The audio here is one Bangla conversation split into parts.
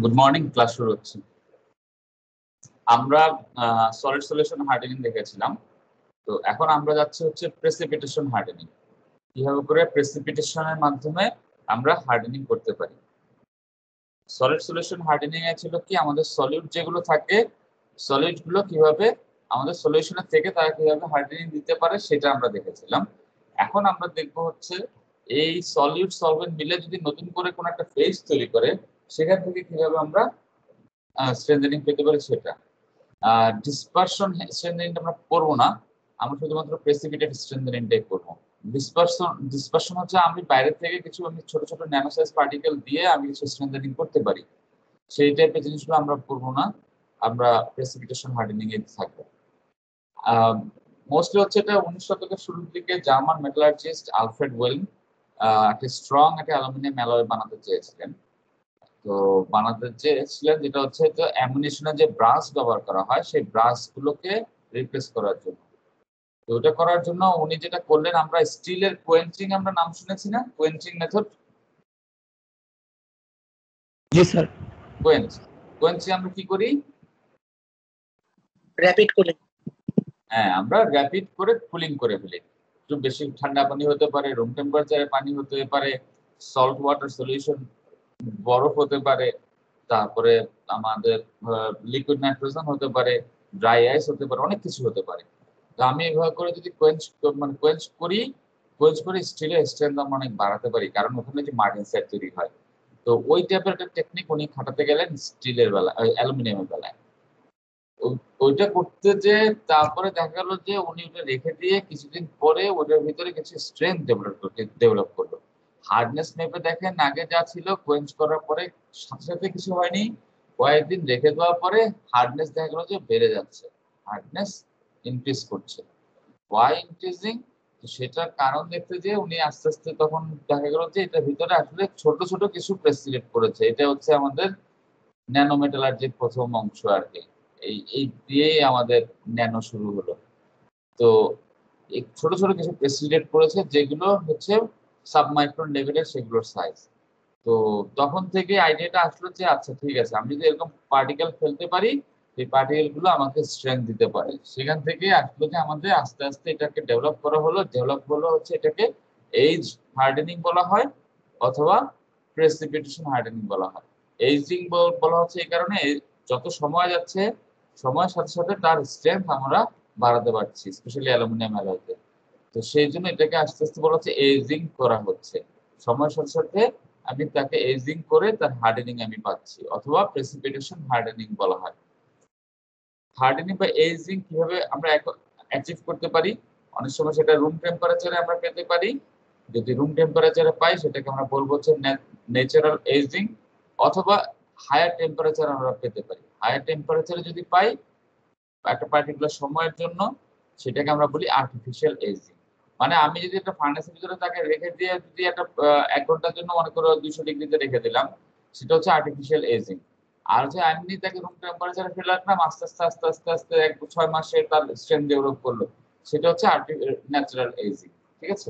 গুড মর্নিং, ক্লাস শুরু হচ্ছে। আমরা সলিড সলিউশন হার্ডেনিং দেখেছিলাম। তো এখন আমরা যাচ্ছি হচ্ছে প্রেসিপিটেশন হার্ডেনিং। কিভাবে করে প্রেসিপিটেশনের মাধ্যমে আমরা হার্ডেনিং করতে পারি। সলিড সলিউশন হার্ডেনিং এ ছিল কি, আমাদের সলিড যেগুলো থাকে, সলিড গুলো কিভাবে আমাদের সলিউশনের থেকে তারা কিভাবে হার্ডেনিং দিতে পারে সেটা আমরা দেখেছিলাম। এখন আমরা দেখবো হচ্ছে এই সলিড সলভেন্ট মিলে যদি নতুন করে কোনো একটা ফেজ তৈরি করে সেখান থেকে কিভাবে আমরা স্ট্রেনথেনিং পেতে পারি সেটা। ডিসপারশন স্ট্রেনথেনিংটা আমরা করবো না, আমরা শুধুমাত্র প্রেসিপিটেট স্ট্রেনথেনিংটাই করবো। ডিসপারশন হচ্ছে আমি বাইরে থেকে কিছু ছোট ছোট ন্যানো সাইজ পার্টিকেল দিয়ে আমি কিছু স্ট্রেনথেনিং করতে পারি, সেই টাইপের জিনিসগুলো আমরা করবো না, আমরা প্রেসিপিটেশন হার্ডেনিং এ থাকবো। মোস্টলি হচ্ছে এটা 19 শতকের শুরুর দিকে জার্মান মেটালার্জিস্ট আলফ্রেড ওয়েলিং একটা স্ট্রং একটা অ্যালুমিনিয়াম অ্যালয় বানাতে চেয়েছিলেন। তো বানাতে চেয়েছিলেন যেটা হচ্ছে তো অ্যামুনিশনের যে ব্রাশ ব্যবহার করা হয় সেই ব্রাশ গুলোকে রিপ্লেস করার জন্য। তো ওটা করার জন্য উনি যেটা করলেন, আমরা স্টিলের কোয়েঞ্চিং আমরা নাম শুনেছি না, কোয়েঞ্চিং মেথড? জি স্যার। কোয়েঞ্চিং আমরা কি করি? Rapid cooling. হ্যাঁ, আমরা র‍্যাপিড করে কুলিং করে ফেলি। একটু বেশি ঠান্ডা পানি হতে পারে, রুম টেম্পারেচারে পানি হতে পারে, সল্ট ওয়াটার সলিউশন বরফ হতে পারে, তারপরে আমাদের লিকুইড নাইট্রোজেন হতে পারে, ড্রাই আইস হতে পারে, অনেক কিছু হতে পারে। তো আমি এভাবে করে যদি কোয়েঞ্চ করে স্টিলের স্ট্রেংথ আমরা অনেক বাড়াতে পারি, কারণ ওখানে যে মার্জিন সাইড তৈরি হয়। তো ওই টাইপের একটা টেকনিক উনি খাটাতে গেলেন স্টিলের বেলায়, অ্যালুমিনিয়ামের বেলায়। ওইটা করতে যে তারপরে দেখা গেল যে উনি ওটা রেখে দিয়ে কিছুদিন পরে ওটার ভিতরে কিছু স্ট্রেংথ ডেভেলপ করলো। হার্ডনেস মেপে দেখেন আগে যা ছিল, কোয়েঞ্চ করার পরে সাথে সাথে কিছু হয়নি, কয়েকদিন রেখে দেওয়ার পরে হার্ডনেস দেখা গেল যে বেড়ে যাচ্ছে, হার্ডনেস ইনক্রিজ করছে। Why increasing? সেটার কারণ দেখতে যে উনি আস্তে আস্তে তখন দেখা গেল যে এটার ভিতরে আসলে ছোট ছোট কিছু প্রেসিলেট করেছে। এটা হচ্ছে আমাদের ন্যানোমেটালার্জির প্রথম অংশ আর কি। এই দিয়েই আমাদের ন্যানো শুরু হলো। তো এই ছোট ছোট কিছু প্রেসিলেট করেছে যেগুলো হচ্ছে সাবমাইক্রন লেভেলের, সেগুলোর সাইজ। তো তখন থেকে আইডিয়াটা আসলো যে আচ্ছা ঠিক আছে, আমি যদি এরকম পার্টিকেল ফেলতে পারি, এই পার্টিকেল গুলো আমাকে স্ট্রেংথ দিতে পারে। সেখান থেকে আসলো যে আমাদের আস্তে আস্তে এটাকে ডেভেলপ হলো হচ্ছে এটাকে এইজ হার্ডেনিং বলা হয় অথবা প্রেসিপিটেশন হার্ডেনিং বলা হয়। এইজিং বলা হচ্ছে এই কারণে, যত সময় যাচ্ছে সময়ের সাথে সাথে তার স্ট্রেংথ আমরা বাড়াতে পারছি, স্পেশালি অ্যালুমিনিয়াম অ্যালয়তে। তো সেই জন্য এটাকে আস্তে আস্তে বলা হচ্ছে এইজিং করা হচ্ছে। সময়ের সাথে সাথে আমি তাকে এজিং করে তার হার্ডেনিং আমি পাচ্ছি, অথবা প্রেসিপিটেশন হার্ডেনিং বলা হয়। হার্ডেনিং বা এজিং কিভাবে আমরা অ্যাচিভ করতে পারি? অনেক সময় সেটা রুম টেম্পারেচারে আমরা পেতে পারি। যদি রুম টেম্পারেচারে পাই সেটাকে আমরা বলবো হচ্ছে ন্যাচারাল এজিং, অথবা হায়ার টেম্পারেচার আমরা পেতে পারি। হায়ার টেম্পারেচারে যদি পাই একটা পার্টিকুলার সময়ের জন্য, সেটাকে আমরা বলি আর্টিফিশিয়াল এজিং। মানে আমি যদি একটা ফার্নেসের ভিতরে তাকে রেখে দিয়ে যদি একটা 1 ঘন্টার জন্য মনে করো 200 ডিগ্রিতে রেখে দিলাম, সেটা হচ্ছে আর্টিফিশিয়াল এজিং। আর হচ্ছে এমনি তাকে রুম টেম্পারেচারে ফেলে রাখলাম, আস্তে আস্তে আস্তে আস্তে আস্তে 6 মাসে তার স্ট্রেংথ ডেভেলপ করলো, সেটা হচ্ছে ন্যাচারাল এজিং। ঠিক আছে?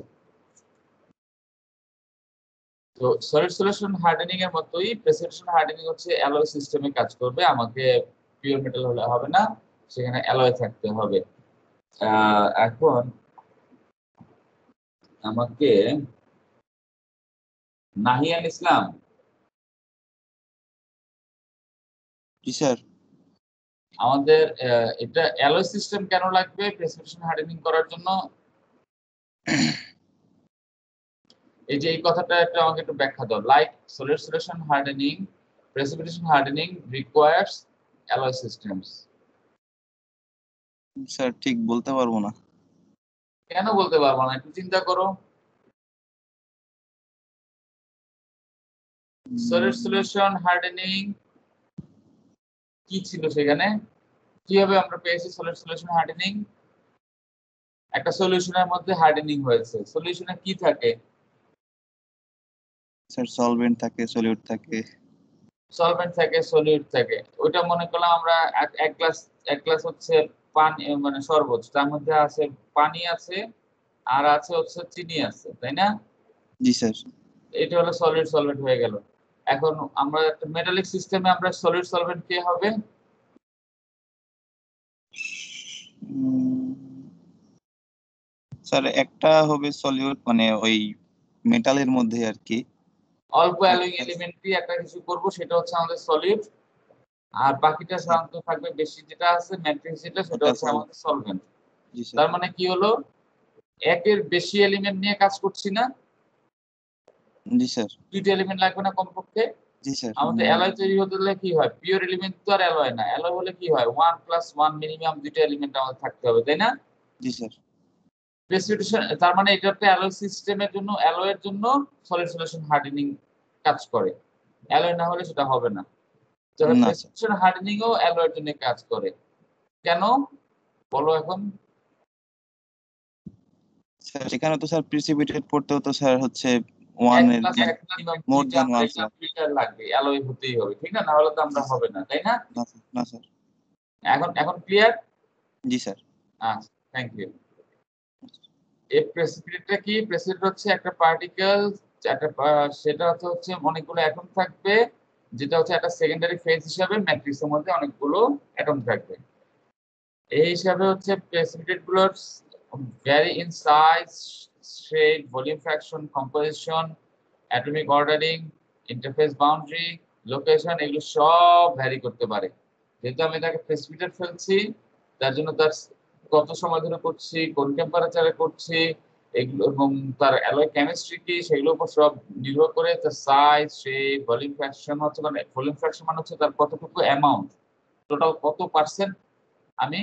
তো সলিড সলিউশন হার্ডেনিং এর মতোই প্রেসিপিটেশন হার্ডেনিং হচ্ছে অ্যালয় সিস্টেমে কাজ করবে। আমাকে পিওর মেটাল হলে হবে না, সেখানে অ্যালয় থাকতে হবে। এখন আমাকে নাহিয়ান ইসলাম, জি স্যার। আমাদের এটা অ্যালয় সিস্টেম কেন লাগবে প্রেসিপিটেশন হার্ডেনিং করার জন্য? এই যে এই কথাটা একটা আমাকে একটু ব্যাখ্যা দাও। Like solid solution hardening, precipitation hardening requires alloy systems. Sir ঠিক বলতে পারবো না। কেন বলতে পারবো না? একটু চিন্তা করো। সলিড সলিউশন হার্ডেনিং কি ছিল সেখানে? কিভাবে আমরা পেয়েছি সলিড সলিউশন হার্ডেনিং? একটা সলিউশনের মধ্যে হার্ডেনিং হয়েছে, সলিউশনে কি থাকে? স্যার সলভেন্ট থাকে, সলিউট থাকে। সলভেন্ট থাকে, সলিউট থাকে। ওইটা মনে করলাম আমরা এক গ্লাস হচ্ছে পানি, মানে শরবত, তার মধ্যে আছে পানি আছে আর আছে হচ্ছে চিনি আছে, তাই না? জি স্যার। এটা হলো সলিড সলভেন্ট হয়ে গেল। এখন আমরা একটা মেটালিক সিস্টেমে আমরা সলিড সলভেন্ট কে হবে? স্যার একটা হবে সলিউট মানে ওই মেটালের মধ্যে আর কি। অল্প অ্যালয়িং এলিমেন্টই একটা কিছু করব, সেটা হচ্ছে আমাদের সলিড, আর বাকিটা শান্ত থাকবে, বেশি যেটা আছে ম্যাট্রিক্স যেটা, সেটা ওটা হচ্ছে আমাদের সলভেন্ট। জি স্যার। তার মানে কি হলো, একের বেশি এলিমেন্ট নিয়ে কাজ করছি না, জি স্যার। দুইটা এলিমেন্ট লাগবে না কমপক্ষে? জি স্যার। আমাদের অ্যালয় তৈরি হতে হলে কি হয়, পিওর এলিমেন্ট তো আর অ্যালয় না, অ্যালয় হলে কি হয় 1+1 মিনিমাম দুইটা এলিমেন্ট আমাদের থাকতে হবে, তাই না? জি স্যার। প্রেসিপিটেশন, তার মানে এটা একটা অ্যালয় সিস্টেমের জন্য, অ্যালয়ের জন্য সলিড সলিউশন হার্ডেনিং কাজ করে, অ্যালয় না হলে সেটা হবে না। তবে না স্যার। প্রেসিপিটেশন হার্ডেনিং ও অ্যালয়ের জন্য কাজ করে। কেন বলো এখন? স্যার এখানে তো স্যার প্রিসিপিটেট পড়তেও তো স্যার হচ্ছে 1 এর এক মিনিমাম মোর দুইটা দ্যান 1 স্যার। দুইটা লাগবে, অ্যালয় হতেই হবে, ঠিক না? না হলে তো আমরা হবে না, তাই না? না স্যার, না স্যার। এখন এখন ক্লিয়ার? জি স্যার। আচ্ছা, থ্যাংক ইউ। এই প্রেসিপিটেটটা কি? প্রেসিপিটেট হচ্ছে একটা পার্টিকেল, সেটা হচ্ছে অনেকগুলো অ্যাটম থাকবে, যেটা হচ্ছে একটা সেকেন্ডারি ফেজ হিসাবে ম্যাট্রিক্সের মধ্যে অনেকগুলো অ্যাটম থাকবে। এই হিসাবে হচ্ছে প্রেসিপিটেট গুলোর vary in size, shape, volume fraction, composition, atomic ordering, interface boundary, location, এগুলো সব ভ্যারি করতে পারে। যেহেতু আমি তাকে প্রেসিপিটেট ফেলছি, তার জন্য তার কত সময় ধরে করছি, কোন টেম্পারেচারে করছি, এগুলো এবং তার অ্যালয় কেমিস্ট্রি কি, সেগুলোর উপর সব নির্ভর করে তার সাইজ, শেপ, ভলিউম ফ্র্যাকশন হচ্ছে, মানে ভলিউম ফ্র্যাকশন মানে হচ্ছে তার কতটুকু অ্যামাউন্ট, টোটাল কত পার্সেন্ট আমি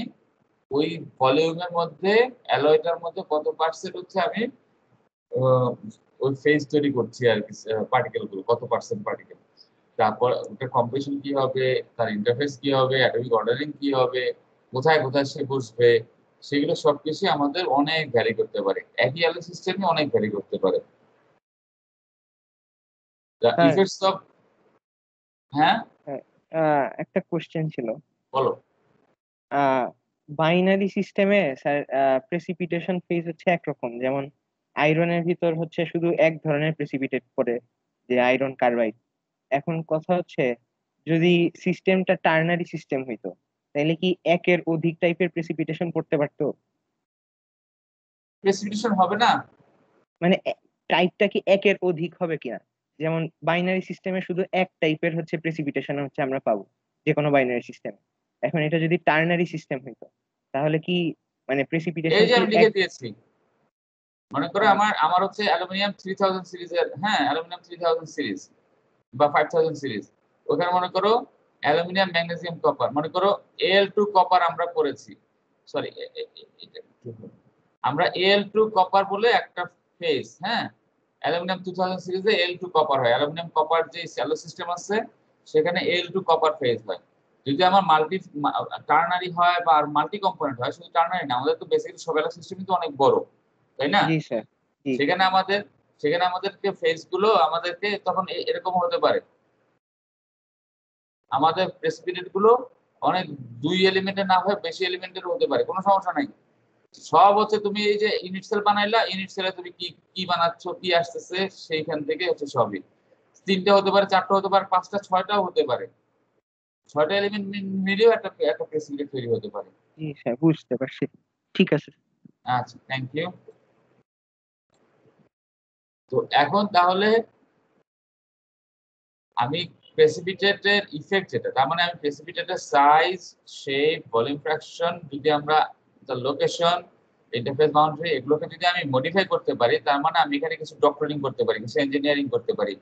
ওই ভলিউমের মধ্যে, অ্যালয়টার মধ্যে কত পার্সেন্ট হচ্ছে আমি আহ, ওই ফেজ তৈরি করছি আর কি, পার্টিকেল গুলো কত পার্সেন্ট পার্টিকেল, তারপর ওটার কম্পোজিশন কি হবে, তার ইন্টারফেস কি হবে, অ্যাটমিক অর্ডারিং কি হবে, কোথায় কোথায় সে বসবে, সেগুলো সবকিছু আমাদের অনেক ভ্যারি করতে পারে, একই অ্যালয় সিস্টেমে অনেক ভ্যারি করতে পারে। দ্য স্যার, ইফেক্টস অফ, হ্যাঁ একটা কোশ্চেন ছিল। বলো। বাইনারি সিস্টেমে স্যার প্রেসিপিটেশন ফেজ হচ্ছে একরকম, যেমন আয়রনের ভিতর হচ্ছে শুধু এক ধরনের প্রেসিপিটেট করে, যে আয়রন কার্বাইড। এখন কথা হচ্ছে, যদি সিস্টেমটা টার্নারি সিস্টেম হইতো, তাহলে কি একের অধিক টাইপের প্রেসিপিটেশন করতে পারতো? প্রেসিপিটেশন হবে না? মানে টাইপটা কি একের অধিক হবে কিনা? যেমন বাইনারি সিস্টেমে শুধু এক টাইপের হচ্ছে প্রেসিপিটেশন হচ্ছে আমরা পাবো যে কোনো বাইনারি সিস্টেম। এখন এটা যদি টার্নারি সিস্টেম হইতো, তাহলে কি মানে এই প্রেসিপিটেশন যে কি আমি এক? লিখে দিয়েছি, মনে করো আহ, আমার আমার হচ্ছে অ্যালুমিনিয়াম 3000 সিরিজের, হ্যাঁ অ্যালুমিনিয়াম 3000 সিরিজ বা 5000 সিরিজ, ওখানে মনে করো অ্যালুমিনিয়াম, ম্যাগনেসিয়াম, কপার, মনে করো Al2 কপার আমরা করেছি, সরি আমরা Al2 কপার বলে একটা ফেজ, হ্যাঁ অ্যালুমিনিয়াম 2000 সিরিজে Al2 কপার হয়, অ্যালুমিনিয়াম কপার যে স্যালো সিস্টেম আছে সেখানে Al2 কপার ফেজ হয়। যদি আমার মাল্টি টার্নারি হয় বা মাল্টি কম্পোনেন্ট হয়, শুধু টার্নারি না, আমাদের তো বেসিক্যালি সব অ্যালো সিস্টেম কিন্তু অনেক বড়, তাই না? জি স্যার, জি। সেখানে আমাদের, আমাদেরকে ফেজ গুলো আমাদেরকে তখন এরকম হতে পারে, আমাদের প্রেসিপিটেট গুলো অনেক দুই এলিমেন্টের না হয়ে বেশি এলিমেন্টের হতে পারে, কোনো সমস্যা নাই। সব হচ্ছে তুমি এই যে ইউনিট সেল বানাইলা, ইউনিট সেলে তুমি কি কি বানাচ্ছ, কি আসতেছে, সেইখান থেকে হচ্ছে সবই। তিনটা হতে পারে, চারটা হতে পারে, পাঁচটা, ছয়টাও হতে পারে, ছয়টা এলিমেন্ট মিলিয়েও একটা একটা প্রেসিপিটেট তৈরি হতে পারে। জি স্যার, বুঝতে পারছি। ঠিক আছে। আচ্ছা, থ্যাংক ইউ। তো এখন তাহলে আমি প্রেসিপিটেটের ইফেক্ট যেটা, তার মানে আমি প্রেসিপিটেটের সাইজ, শেপ, ভলিউম ফ্র্যাকশন, যদি আমরা তার লোকেশন, ইন্টারফেস বাউন্ডারি, এগুলোকে যদি আমি মডিফাই করতে পারি, তার মানে আমি এখানে কিছু ডক্টরিং করতে পারি, কিছু ইঞ্জিনিয়ারিং করতে পারি।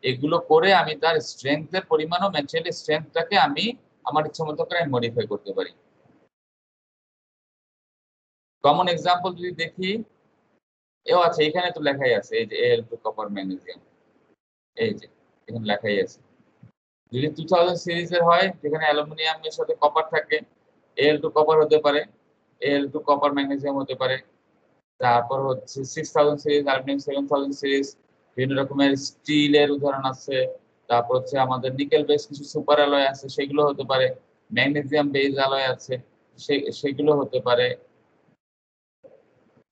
এগুলো করে আমি তার স্ট্রেংথের পরিমাণ ও ম্যাটেরিয়াল স্ট্রেংথটাকে আমি আমার ইচ্ছা মতো করে আমি মডিফাই করতে পারি। কমন এক্সাম্পল যদি দেখি, এও আছে, এখানে তো লেখাই আছে, এই যে Al2 কপার ম্যাগনেসিয়াম, এই যে এখানে লেখাই আছে। যদি 2000 সিরিজের হয়, যেখানে অ্যালুমিনিয়ামের সাথে কপার থাকে, Al2 কপার হতে পারে, Al2 কপার ম্যাগনেসিয়াম হতে পারে। তারপর হচ্ছে 6000 সিরিজ, অ্যালুমিনিয়াম 7000 সিরিজ, বিভিন্ন রকমের স্টিলের উদাহরণ আছে। তারপর হচ্ছে আমাদের নিকেল বেস কিছু সুপার অ্যালয় আছে, সেগুলো হতে পারে। ম্যাগনেসিয়াম বেস অ্যালয় আছে, সেগুলো হতে পারে।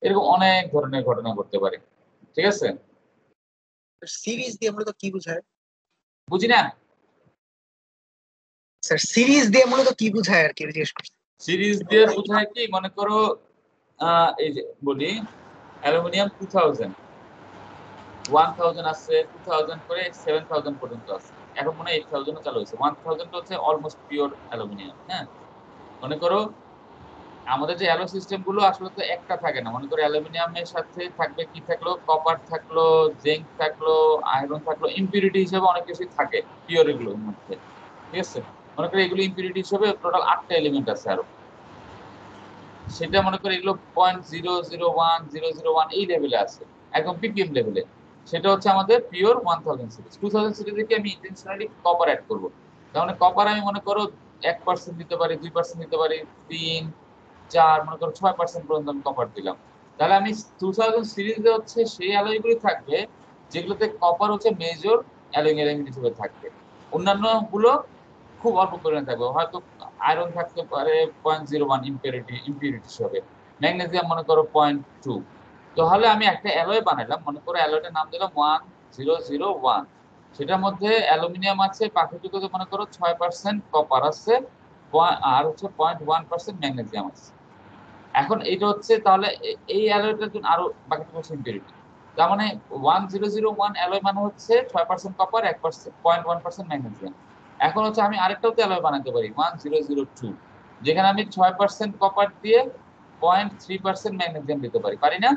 এরকম অনেক ধরনের ঘটনা ঘটতে পারে, ঠিক আছে? সিরিজ দিয়ে মূলত কি বোঝায়? বুঝি না। স্যার সিরিজ দিয়ে মূলত কি বোঝায় আর কি জিজ্ঞেস করছি। সিরিজ দিয়ে বোঝায় কি, মনে করো এই যে বলি অ্যালুমিনিয়াম 2000 1000 আছে, 2000 করে 7000 পর্যন্ত আছে, এখন মনে হয় 8000 চালু হয়েছে। 1000 হচ্ছে অলমোস্ট পিওর অ্যালুমিনিয়াম। হ্যাঁ, মনে করো আমাদের যে অ্যালো সিস্টেম গুলো আসলে তো একটা থাকে না। মনে করো অ্যালুমিনিয়ামের সাথে থাকবে কি, থাকলো কপার, থাকলো জিঙ্ক, থাকলো আয়রন, থাকলো ইম্পিউরিটি হিসেবে অনেক কিছুই থাকে পিওর এগুলোর মধ্যে। ঠিক আছে, মনে করো এগুলো ইম্পিউরিটি হিসেবে টোটাল 8টা এলিমেন্ট আছে আরো। সেটা মনে করো এগুলো 0.001 এই লেভেলে আছে, একদম পিপিএম লেভেলে। সেটা হচ্ছে আমাদের পিওর 1000 সিরিজ। 2000 সিরিজে কি আমি ইন্টেনশনালি কপার অ্যাড করবো, তার মানে কপার আমি মনে করো 1% দিতে পারি, 2% দিতে পারি, 3, 4, মনে করো 6% পর্যন্ত আমি কপার দিলাম। তাহলে আমি 2000 সিরিজে হচ্ছে সেই অ্যালয়গুলি থাকবে যেগুলোতে কপার হচ্ছে মেজর অ্যালয়িং এলিমেন্ট হিসেবে থাকবে। অন্যান্য গুলো খুব অল্প পরিমাণে থাকবে, হয়তো আয়রন থাকতে পারে 0.01 ইম্পিউরিটি হিসেবে, ম্যাগনেসিয়াম মনে করো 0.2। তাহলে আমি একটা অ্যালয় বানালাম, মনে করো অ্যালয়টার নাম দিলাম 1001। সেটার মধ্যে অ্যালুমিনিয়াম আছে, বাকিটুকুতে মনে করো 6% কপার আছে, আর হচ্ছে 0.1% ম্যাগনেসিয়াম আছে। এখন এটা হচ্ছে তাহলে এই অ্যালয়টার জন্য আরো বাকিটুকু হচ্ছে ইম্পিউরিটি। তার মানে 1001 অ্যালয় মানে হচ্ছে 6% কপার, 0.1% ম্যাগনেসিয়াম। এখন হচ্ছে আমি আরেকটাও তো অ্যালয় বানাতে পারি 1002, যেখানে আমি 6% কপার দিয়ে 0.3% ম্যাগনেসিয়াম দিতে পারি, পারি না?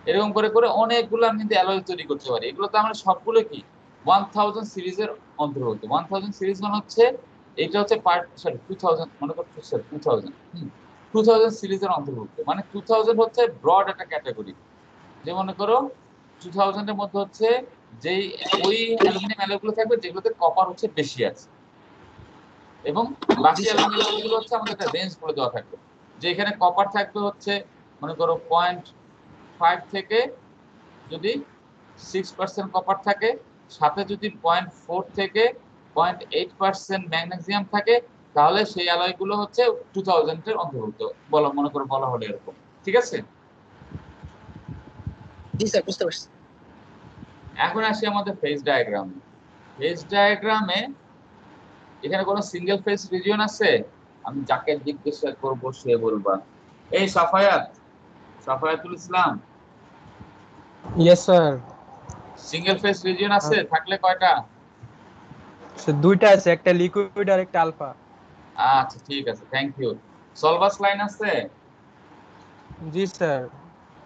এরকম করে করে অনেকগুলো আমি কিন্তু অ্যালয় তৈরি করতে পারি। এগুলো তো আমরা সবগুলো কি 1000 সিরিজের অন্তর্ভুক্ত। 1000 সিরিজ মানে হচ্ছে এটা হচ্ছে পার্ট, সরি 2000, মনে করো 2000 সিরিজের অন্তর্ভুক্ত। মানে 2000 হচ্ছে ব্রড একটা ক্যাটাগরি। যে মনে করো 2000 এর মধ্যে হচ্ছে যেই ওই অ্যালুমিনিয়াম অ্যালয়গুলো থাকবে যেগুলোতে কপার হচ্ছে বেশি আছে, এবং বাকি অ্যালুমিনিয়াম অ্যালয়গুলো হচ্ছে আমাদের একটা রেঞ্জ করে দেওয়া থাকবে, যে এখানে কপার থাকবে হচ্ছে মনে করো 0.5 থেকে যদি 6% কপার থাকে, সাথে যদি 0.4 থেকে 0.8% ম্যাগনেসিয়াম থাকে, তাহলে সেই অ্যালয়গুলো হচ্ছে 2000 এর অন্তর্ভুক্ত বলা, মনে করে বলা হলো এরকম। ঠিক আছে, জি স্যার বুঝতে পারছি। এখন আসি আমাদের ফেজ ডায়াগ্রাম। ফেজ ডায়াগ্রামে এখানে কোনো সিঙ্গেল ফেজ রিজিয়ন আছে? আমি যাকে জিজ্ঞাসা করব সে বলবা। এই Safayatul Islam, yes sir. Single phase region আছে? থাকলে কয়টা? দুইটা আছে, একটা লিকুইড আর একটা আলফা। আচ্ছা ঠিক আছে, থ্যাংক ইউ। সলভাস লাইন আছে? জি স্যার।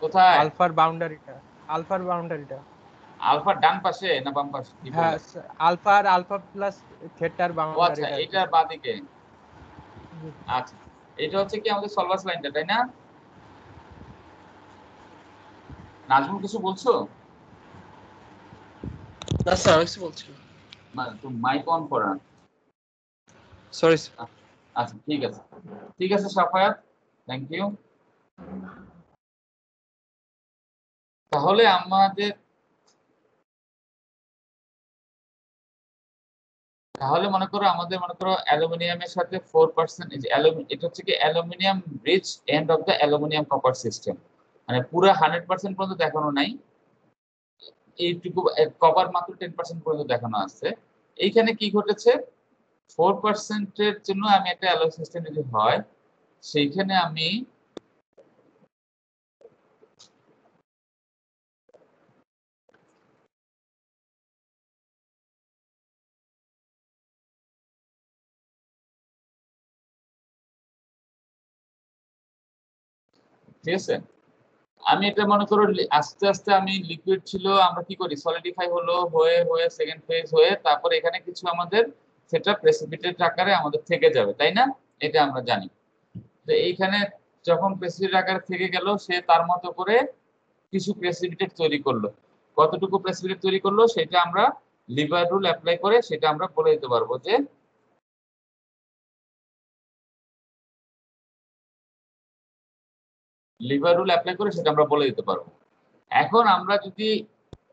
কোথায়? আলফার বাউন্ডারিটা। আলফার বাউন্ডারিটা। আলফার ডান পাশে না বাম পাশে, কি হ্যাঁ বললেন? স্যার, আলফার আলফা প্লাস থেটার ও আচ্ছা, বাউন্ডারিটা আর কি এটা স্যার। বাদিকে। জি। আচ্ছা, এটা হচ্ছে কি আমাদের সলভাস লাইনটা, তাই না? নাজমুল কিছু বলছো? না স্যার আমি কিছু বলছি না। তো মাইক অন করা। Sorry sir. আচ্ছা ঠিক আছে, ঠিক আছে সাফায়াত, থ্যাংক ইউ। তাহলে আমাদের, তাহলে মনে করো আমাদের মনে করো অ্যালুমিনিয়ামের সাথে 4%, এই যে এটা হচ্ছে কি aluminium rich end of the aluminium copper system, মানে পুরো 100% পর্যন্ত দেখানো নাই, এইটুকু কভার মাত্র 10% পর্যন্ত দেখানো আছে। এইখানে কি ঘটেছে, 4% এর জন্য আমি একটা অ্যালয় সিস্টেম যদি হয়, সেইখানে আমি ঠিক আছে, আমি এটা মনে করো আস্তে আস্তে আমি লিকুইড ছিল, আমরা কি করি সলিডিফাই হলো, হয়ে হয়ে সেকেন্ড ফেজ হয়ে তারপর এখানে কিছু আমাদের সেটা প্রেসিপিটেট আকারে আমাদের থেকে যাবে, তাই না? এটা আমরা জানি। তো এইখানে যখন প্রেসিপিটেট আকারে থেকে গেল, সে তার মতো করে কিছু প্রেসিপিটেট তৈরি করলো। কতটুকু প্রেসিপিটেট তৈরি করলো সেটা আমরা লিভার রুল অ্যাপ্লাই করে সেটা আমরা বলে দিতে পারবো, যে লিভার রুল অ্যাপ্লাই করে সেটা আমরা বলে দিতে পারবো। এখন আমরা যদি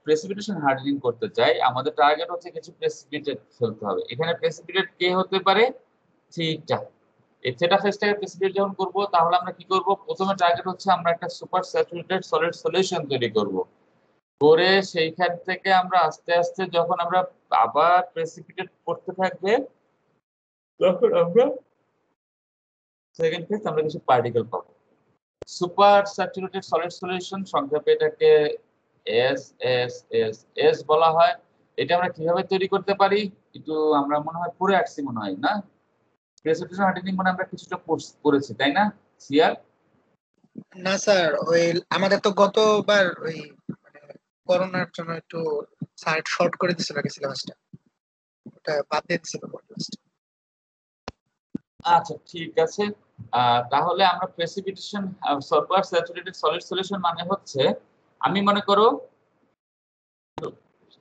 প্রেসিপিটেশন হার্ডেনিং করতে চাই, আমাদের টার্গেট হচ্ছে কিছু প্রেসিপিটেট ফেলতে হবে। এখানে প্রেসিপিটেট কে হতে পারে? থিটা। এই থিটা ফেজটাকে প্রেসিপিটেট যখন করব, তাহলে আমরা কি করব, প্রথমে টার্গেট হচ্ছে আমরা একটা সুপার স্যাচুরেটেড সলিড সলিউশন তৈরি করব। করে সেইখান থেকে আমরা আস্তে আস্তে যখন আমরা আবার প্রেসিপিটেট করতে থাকবে তখন আমরা সেকেন্ড ফেজ আমরা কিছু পার্টিকেল পাবো। সুপার স্যাচুরেটেড সলিড সলিউশন, সংক্ষেপে এটাকে এস এস এস এস বলা হয়। এটা আমরা কিভাবে তৈরি করতে পারি একটু আমরা মনে হয় পড়ে আসছি মনে হয়, না? প্রেসিপিটেশন হার্ডেনিং মানে আমরা কিছুটা করেছি, তাই না সিয়ার? না স্যার, ওই আমাদের তো গতবার ওই মানে করোনার জন্য একটু স্যার শর্ট করে দিছিল আগে সিলেবাসটা, ওটা বাদ দিয়ে দিছিল সিলেবাসটা। আচ্ছা ঠিক আছে। তাহলে আমরা precipitation super saturated solid solution মানে হচ্ছে আমি মনে করো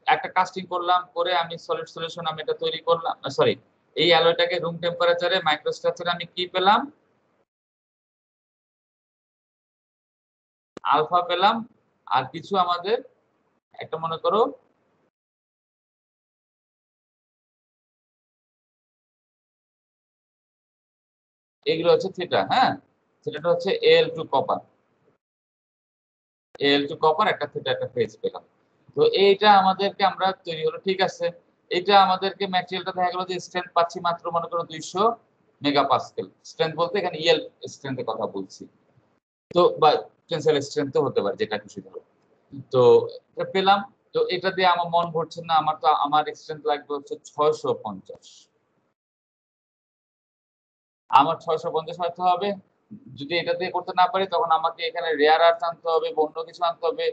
একটা কাস্টিং করলাম, করে আমি সলিড সলিউশন আমি এটা তৈরি করলাম, সরি এই অ্যালয়টাকে রুম টেম্পারেচারে মাইক্রোস্ট্রাকচারে আমি কি পেলাম, আলফা পেলাম, আর কিছু আমাদের একটা মনে করো এগুলো হচ্ছে থিটা, হ্যাঁ থিটাটা হচ্ছে Al2 কপার, Al2 কপার একটা থিটা একটা ফেজ পেলাম। তো এইটা আমাদেরকে আমরা তৈরি হলো, ঠিক আছে। এটা আমাদেরকে ম্যাটেরিয়ালটা দেখা গেল যে স্ট্রেংথ পাচ্ছি মাত্র মনে করো 200 মেগাপাস্কেল। স্ট্রেংথ বলতে এখানে ইএল স্ট্রেংথের কথা বলছি, তো বা টেনসাইল স্ট্রেংথ হতে পারে যেটা খুশি ধরো। তো এটা পেলাম। তো এটা দিয়ে আমার মন ভরছে না, আমার তো আমার স্ট্রেংথ লাগবে হচ্ছে 650। আমার 650 হয়তো হবে। যদি এটা দিয়ে করতে না পারি তখন আমাকে এখানে রেয়ার আর্থ আনতে হবে, অন্য কিছু আনতে হবে,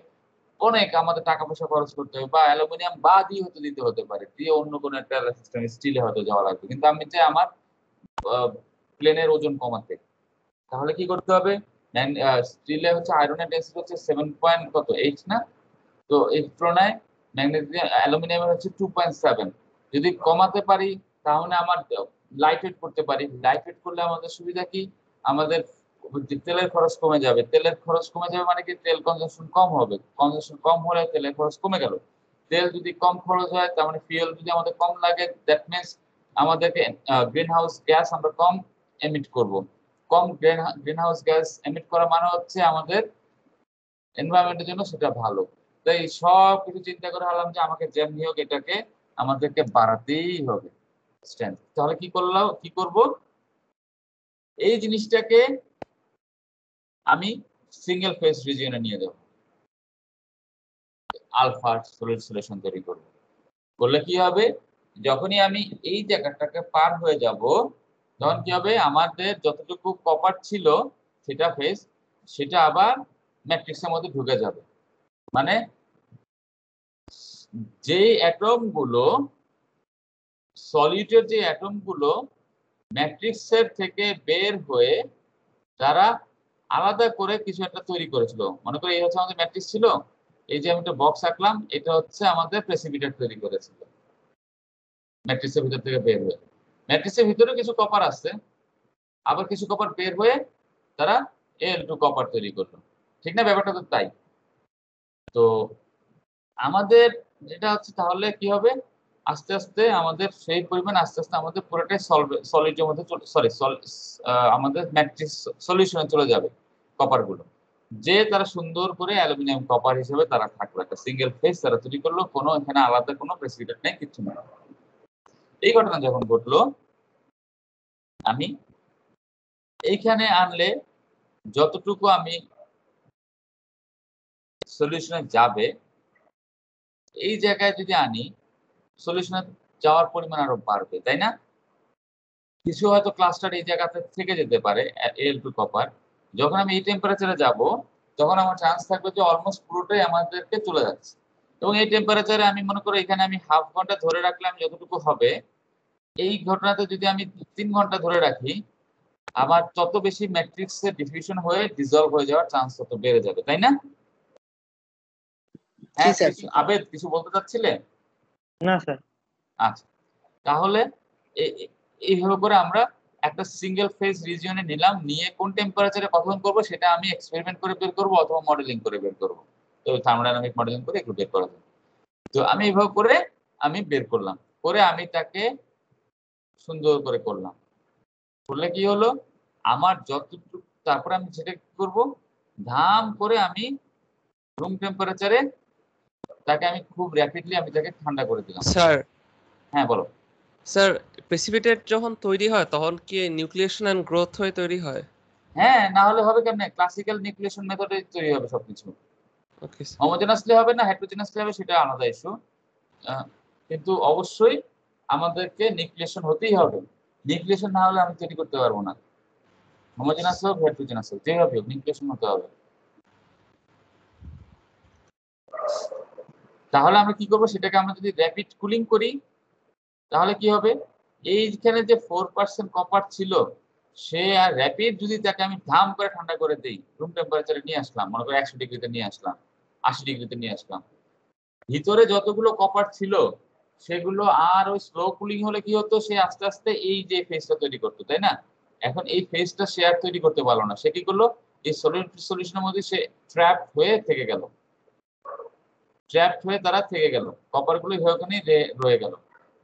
অনেক আমাদের টাকা পয়সা খরচ করতে হবে, বা অ্যালুমিনিয়াম বা দিয়ে হয়তো দিতে হতে পারে, দিয়ে অন্য কোনো একটা সিস্টেম স্টিলে হয়তো যাওয়া লাগবে। কিন্তু আমি চাই আমার প্লেনের ওজন কমাতে, তাহলে কি করতে হবে? স্টিলে হচ্ছে আয়রনের ডেন্সিটি হচ্ছে 7 না, তো এই তুলনায় ম্যাগনেসিয়াম অ্যালুমিনিয়ামের হচ্ছে 2.7। যদি কমাতে পারি তাহলে আমার লাইট ওয়েট করতে পারি। লাইট ওয়েট করলে আমাদের সুবিধা কি, আমাদের তেলের খরচ কমে যাবে। তেলের খরচ কমে যাবে মানে কি, তেল কনজাম্পশন কম হবে। কনজাম্পশন কম হলে তেলের খরচ কমে গেল। তেল যদি কম খরচ হয় তার মানে ফুয়েল যদি আমাদের কম লাগে, দ্যাট মিন্স আমাদেরকে গ্রিন হাউস গ্যাস আমরা কম এমিট করব। কম গ্রিন হাউস গ্যাস এমিট করা মানে হচ্ছে আমাদের এনভায়রনমেন্টের জন্য সেটা ভালো। তাই সব কিছু চিন্তা করে হলাম যে আমাকে যেমনি হোক এটাকে আমাদেরকে বাড়াতেই হবে স্ট্রেংথ। তাহলে কি করব, এই জিনিসটাকে আমি সিঙ্গেল ফেজ রিজিয়নে নিয়ে যাব, আলফা সলিড সলিউশন তৈরি করব। করলে কি হবে, যখনই আমি এই জায়গাটাকে পার হয়ে যাব তখন কি হবে, আমাদের যতটুকু কপার ছিল সেটা ফেজ, সেটা আবার ম্যাট্রিক্সের মধ্যে ঢুকে যাবে। মানে যে অ্যাটম গুলো সলিডের যে অ্যাটম গুলো ম্যাট্রিক্সের থেকে বের হয়ে তারা আলাদা করে কিছু একটা তৈরি করেছিল, মনে করো এই হচ্ছে আমাদের ম্যাট্রিক্স ছিল, এই যে আমি একটা বক্স আঁকলাম, এটা হচ্ছে আমাদের প্রেসিপিটেট তৈরি করেছিল ম্যাট্রিক্সের ভিতর থেকে বের হয়ে। ম্যাট্রিক্সের ভিতরে কিছু কপার আছে, আবার কিছু কপার বের হয়ে তারা Al2 কপার তৈরি করলো, ঠিক না? ব্যাপারটা তো তাই। তো আমাদের যেটা হচ্ছে তাহলে কি হবে, আস্তে আস্তে আমাদের সেই পরিমাণ আস্তে আস্তে আমাদের পুরোটাই সলিডের মধ্যে আমাদের ম্যাট্রিক্স সলিউশনে চলে যাবে কপার গুলো, যে তারা সুন্দর করে অ্যালুমিনিয়াম কপার হিসেবে তারা থাকলো, একটা সিঙ্গেল ফেজ তারা তৈরি করলো, কোনো এখানে আলাদা কোনো প্রেসিপিটেট নেই, কিছু না। এই ঘটনা যখন ঘটলো আমি এইখানে আনলে যতটুকু আমি সলিউশনে যাবে এই জায়গায় যদি আনি সলিউশনে যাওয়ার পরিমাণ আরো বাড়বে, তাই না? কিছু হয়তো ক্লাস্টার এই জায়গাতে থেকে যেতে পারে Al2 কপার। যখন আমি এই টেম্পারেচারে যাব তখন আমার চান্স থাকবে যে অলমোস্ট পুরোটাই আমাদেরকে চলে যাচ্ছে। এবং এই টেম্পারেচারে আমি মনে করি এখানে আমি হাফ ঘন্টা ধরে রাখলাম যতটুকু হবে, এই ঘটনাতে যদি আমি 3 ঘন্টা ধরে রাখি আমার তত বেশি ম্যাট্রিক্সের ডিফিউশন হয়ে ডিসলভ হয়ে যাওয়ার চান্স তত বেড়ে যাবে, তাই না? জি হ্যাঁ, স্যার। আবেদ কিছু বলতে চাচ্ছিলে? না স্যার। আচ্ছা, তাহলে এইভাবে করে আমরা একটা সিঙ্গেল ফেজ রিজিয়নে নিলাম, নিয়ে কোন টেম্পারেচারে কখন করব সেটা আমি এক্সপেরিমেন্ট করে বের করব অথবা মডেলিং করে বের করব। তো থার্মোডাইনামিক মডেলিং করে একটু বের করা যায়। তো আমি এইভাবে করে আমি বের করলাম, করে আমি তাকে সুন্দর করে করলাম। করলে কি হলো, আমার যতটুকু তারপরে আমি সেটা কি করব, ধাম করে আমি রুম টেম্পারেচারে তাকে আমি খুব র্যাপিডলি আমি তাকে ঠান্ডা করে দিলাম। স্যার হ্যাঁ বলো। স্যার প্রেসিপিটেট যখন তৈরি হয় তখন কি নিউক্লিয়েশন এন্ড গ্রোথ হয়ে তৈরি হয়? হ্যাঁ, না হলে হবে কেমনে? ক্লাসিক্যাল নিউক্লিয়েশন মেথডে তৈরি হবে সবকিছু। Okay sir. হোমোজেনাসলি হবে না হেটেরোজেনাসলি হবে সেটা আলাদা ইস্যু। কিন্তু অবশ্যই আমাদেরকে নিউক্লিয়েশন হতেই হবে। নিউক্লিয়েশন না হলে আমি তৈরি করতে পারবো না। হোমোজেনাস হোক হেটেরোজেনাস হোক যেভাবে হোক নিউক্লিয়েশন হতে হবে। তাহলে আমরা কি করব, সেটাকে আমরা যদি র্যাপিড কুলিং করি তাহলে কি হবে, এইখানে যে 4% কপার ছিল সে আর র্যাপিড যদি তাকে আমি ধাম করে ঠান্ডা করে দেই, রুম টেম্পারেচারে নিয়ে আসলাম, মনে করো 100 ডিগ্রিতে নিয়ে আসলাম, 80 ডিগ্রিতে নিয়ে আসলাম, ভিতরে যতগুলো কপার ছিল সেগুলো আর ওই স্লো কুলিং হলে কি হতো, সে আস্তে আস্তে এই যে ফেজটা তৈরি করতো, তাই না? এখন এই ফেজটা সে আর তৈরি করতে পারলো না, সে কি করলো, এই সলিউশনের মধ্যে সে ট্র্যাপ হয়ে থেকে গেল, ট্র্যাপড হয়ে তারা থেকে গেল, কপারগুলো ওখানেই রয়ে গেল,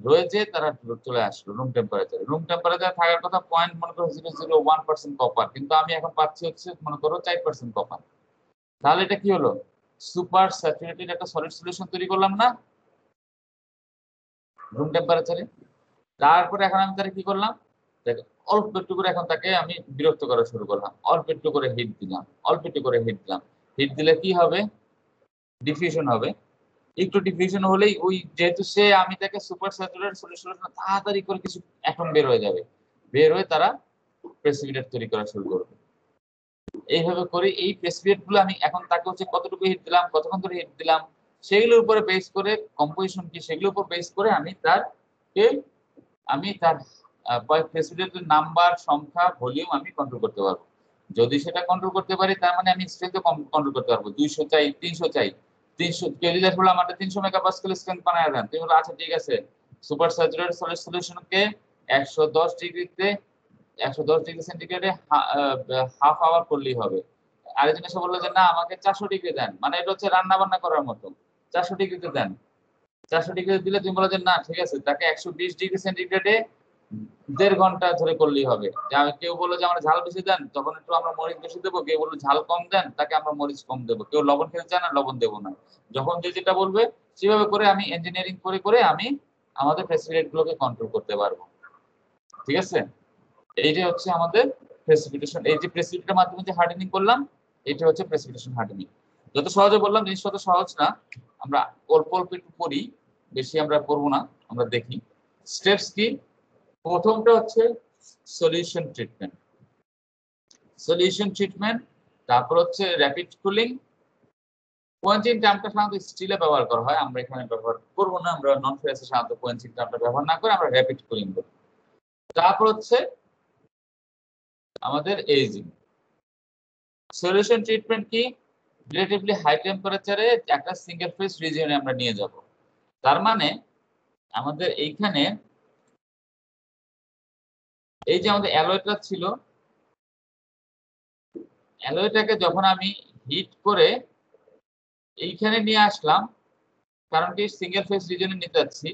রয়েছে তারা চলে আসলো রুম টেম্পারেচারে। রুম টেম্পারেচারে থাকার কথা পয়েন্ট মনে করো 0.01% কপার, কিন্তু আমি এখন পাচ্ছি হচ্ছে মনে করো 4% কপার। তাহলে এটা কি হলো, সুপার স্যাচুরেটেড একটা সলিড সলিউশন তৈরি করলাম না রুম টেম্পারেচারে। তারপরে এখন আমি তাকে কি করলাম, দেখ অল্প একটু করে এখন তাকে আমি বিরক্ত করা শুরু করলাম, অল্প একটু করে হিট দিলাম, অল্প একটু করে হিট দিলাম। হিট দিলে কি হবে, ডিফিউশন হবে। একটু ডিফিউশন হলেই ওই যেহেতু সে আমি তাকে সুপার স্যাচুরেটেড সলিউশন তাড়াতাড়ি করে কিছু অ্যাটম বের হয়ে যাবে, বের হয়ে তারা প্রেসিপিটেট তৈরি করা শুরু করবে। এইভাবে করে এই প্রেসিপিটেট গুলো আমি এখন তাকে হচ্ছে কতটুকু হিট দিলাম, কতক্ষণ ধরে হিট দিলাম, সেগুলোর উপরে বেস করে কম্পোজিশন কি সেগুলোর উপর বেস করে আমি তার প্রেসিপিটেটের নাম্বার, সংখ্যা, ভলিউম আমি কন্ট্রোল করতে পারবো। যদি সেটা কন্ট্রোল করতে পারি তার মানে আমি স্ট্রেংথ কন্ট্রোল করতে পারবো। 200 চাই, 300 চাই, 300 কেউ যদি বলে আমাদের 300 মেগাপাস্কেল স্ট্রেংথ বানায় দেন, তুমি বলো আচ্ছা ঠিক আছে, সুপার স্যাচুরেটেড সলিড সলিউশনকে 110 ডিগ্রিতে 110 ডিগ্রি সেন্টিগ্রেডে হাফ আওয়ার করলেই হবে। আরেকজন এসে বললো যে না আমাকে 400 ডিগ্রি দেন, মানে এটা হচ্ছে রান্না বান্না করার মতো, 400 ডিগ্রিতে দেন। 400 ডিগ্রি দিলে তুমি বলো যে না ঠিক আছে, তাকে 120 ডিগ্রি সেন্টিগ্রেডে 1.5 ঘন্টা ধরে করলেই হবে। কেউ বললো যে আমরা ঝাল বেশি দেন, তখন একটু আমরা মরিচ বেশি দেবো, কেউ বললো ঝাল কম দেন, তাকে আমরা মরিচ কম দেবো, কেউ লবণ খেতে চায় না, লবণ দেবো না। যখন যে যেটা বলবে সেভাবে করে আমি ইঞ্জিনিয়ারিং করে করে আমি আমাদের প্রেসিপিটেট গুলোকে কন্ট্রোল করতে পারবো। ঠিক আছে, এইটা হচ্ছে আমাদের প্রেসিপিটেশন। এই যে প্রেসিপিটেটের মাধ্যমে যে হার্ডেনিং করলাম, এটা হচ্ছে প্রেসিপিটেশন হার্ডেনিং। যত সহজে বললাম, জিনিসটা তো সহজ না, আমরা অল্প অল্প একটু করি, বেশি আমরা করবো না। আমরা দেখি স্টেপস কি। প্রথমটা হচ্ছে সলিউশন ট্রিটমেন্ট, সলিউশন ট্রিটমেন্ট, তারপর হচ্ছে র্যাপিড কুলিং। কোয়েনচিং টার্মটা সাধারণত স্টিলে ব্যবহার করা হয়, আমরা এখানে ব্যবহার করবো না, আমরা নন ফেরাসে সাধারণত কোয়েনচিং টার্মটা ব্যবহার না করে আমরা র্যাপিড কুলিং করি। তারপর হচ্ছে আমাদের এজিং। সলিউশন ট্রিটমেন্ট কি, রিলেটিভলি হাই টেম্পারেচারে একটা সিঙ্গেল ফেজ রিজিয়নে আমরা নিয়ে যাব। তার মানে আমাদের এইখানে এই যে আমাদের অ্যালয়টা ছিল, অ্যালয়টাকে যখন আমি হিট করে এইখানে নিয়ে আসলাম, কারণ কি সিঙ্গেল ফেজ রিজিয়নে নিতে যাচ্ছি,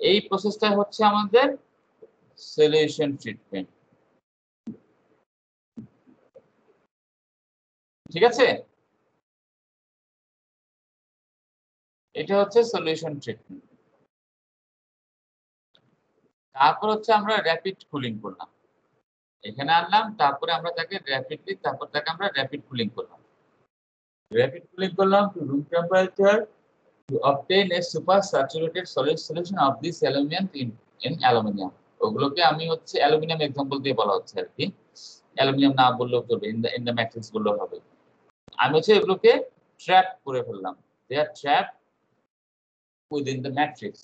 এই প্রসেসটা হচ্ছে আমাদের সলিউশন ট্রিটমেন্ট। ঠিক আছে, এটা হচ্ছে সলিউশন ট্রিটমেন্ট। তারপর হচ্ছে আমরা র্যাপিড কুলিং করলাম, এখানে আনলাম, তারপরে আমরা তাকে র্যাপিডলি, তারপর তাকে আমরা র্যাপিড কুলিং করলাম। র্যাপিড কুলিং করলাম to room temperature to obtain a super saturated solid solution of this element in aluminium. ওগুলোকে আমি হচ্ছে অ্যালুমিনিয়াম এক্সাম্পল দিয়ে বলা হচ্ছে আর কি, অ্যালুমিনিয়াম না বললেও চলবে, ইন দ্য ম্যাট্রিক্স বললেও হবে। আমি হচ্ছে এগুলোকে ট্র্যাপ করে ফেললাম, দে আর ট্র্যাপ উইদিন দ্য ম্যাট্রিক্স।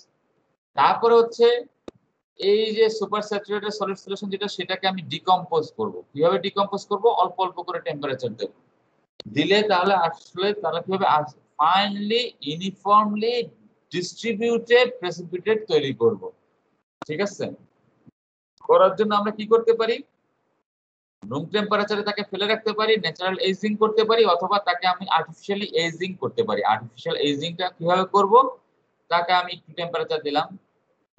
তারপরে হচ্ছে এই যে সুপার স্যাচুরেটেড সলিড সলিউশন যেটা, সেটাকে আমি ডিকম্পোজ করব। কিভাবে ডিকম্পোজ করব, অল্প অল্প করে টেম্পারেচার দেব, দিলে তাহলে আসলে তাহলে কি হবে, ফাইনালি ইউনিফর্মলি ডিস্ট্রিবিউটেড প্রেসিপিটেট তৈরি করব। ঠিক আছে, করার জন্য আমরা কি করতে পারি, রুম টেম্পারেচারে তাকে ফেলে রাখতে পারি, ন্যাচারাল এজিং করতে পারি, অথবা তাকে আমি আর্টিফিশিয়ালি এজিং করতে পারি। আর্টিফিশিয়াল এজিংটা কিভাবে করব, তাকে আমি একটু টেম্পারেচার দিলাম,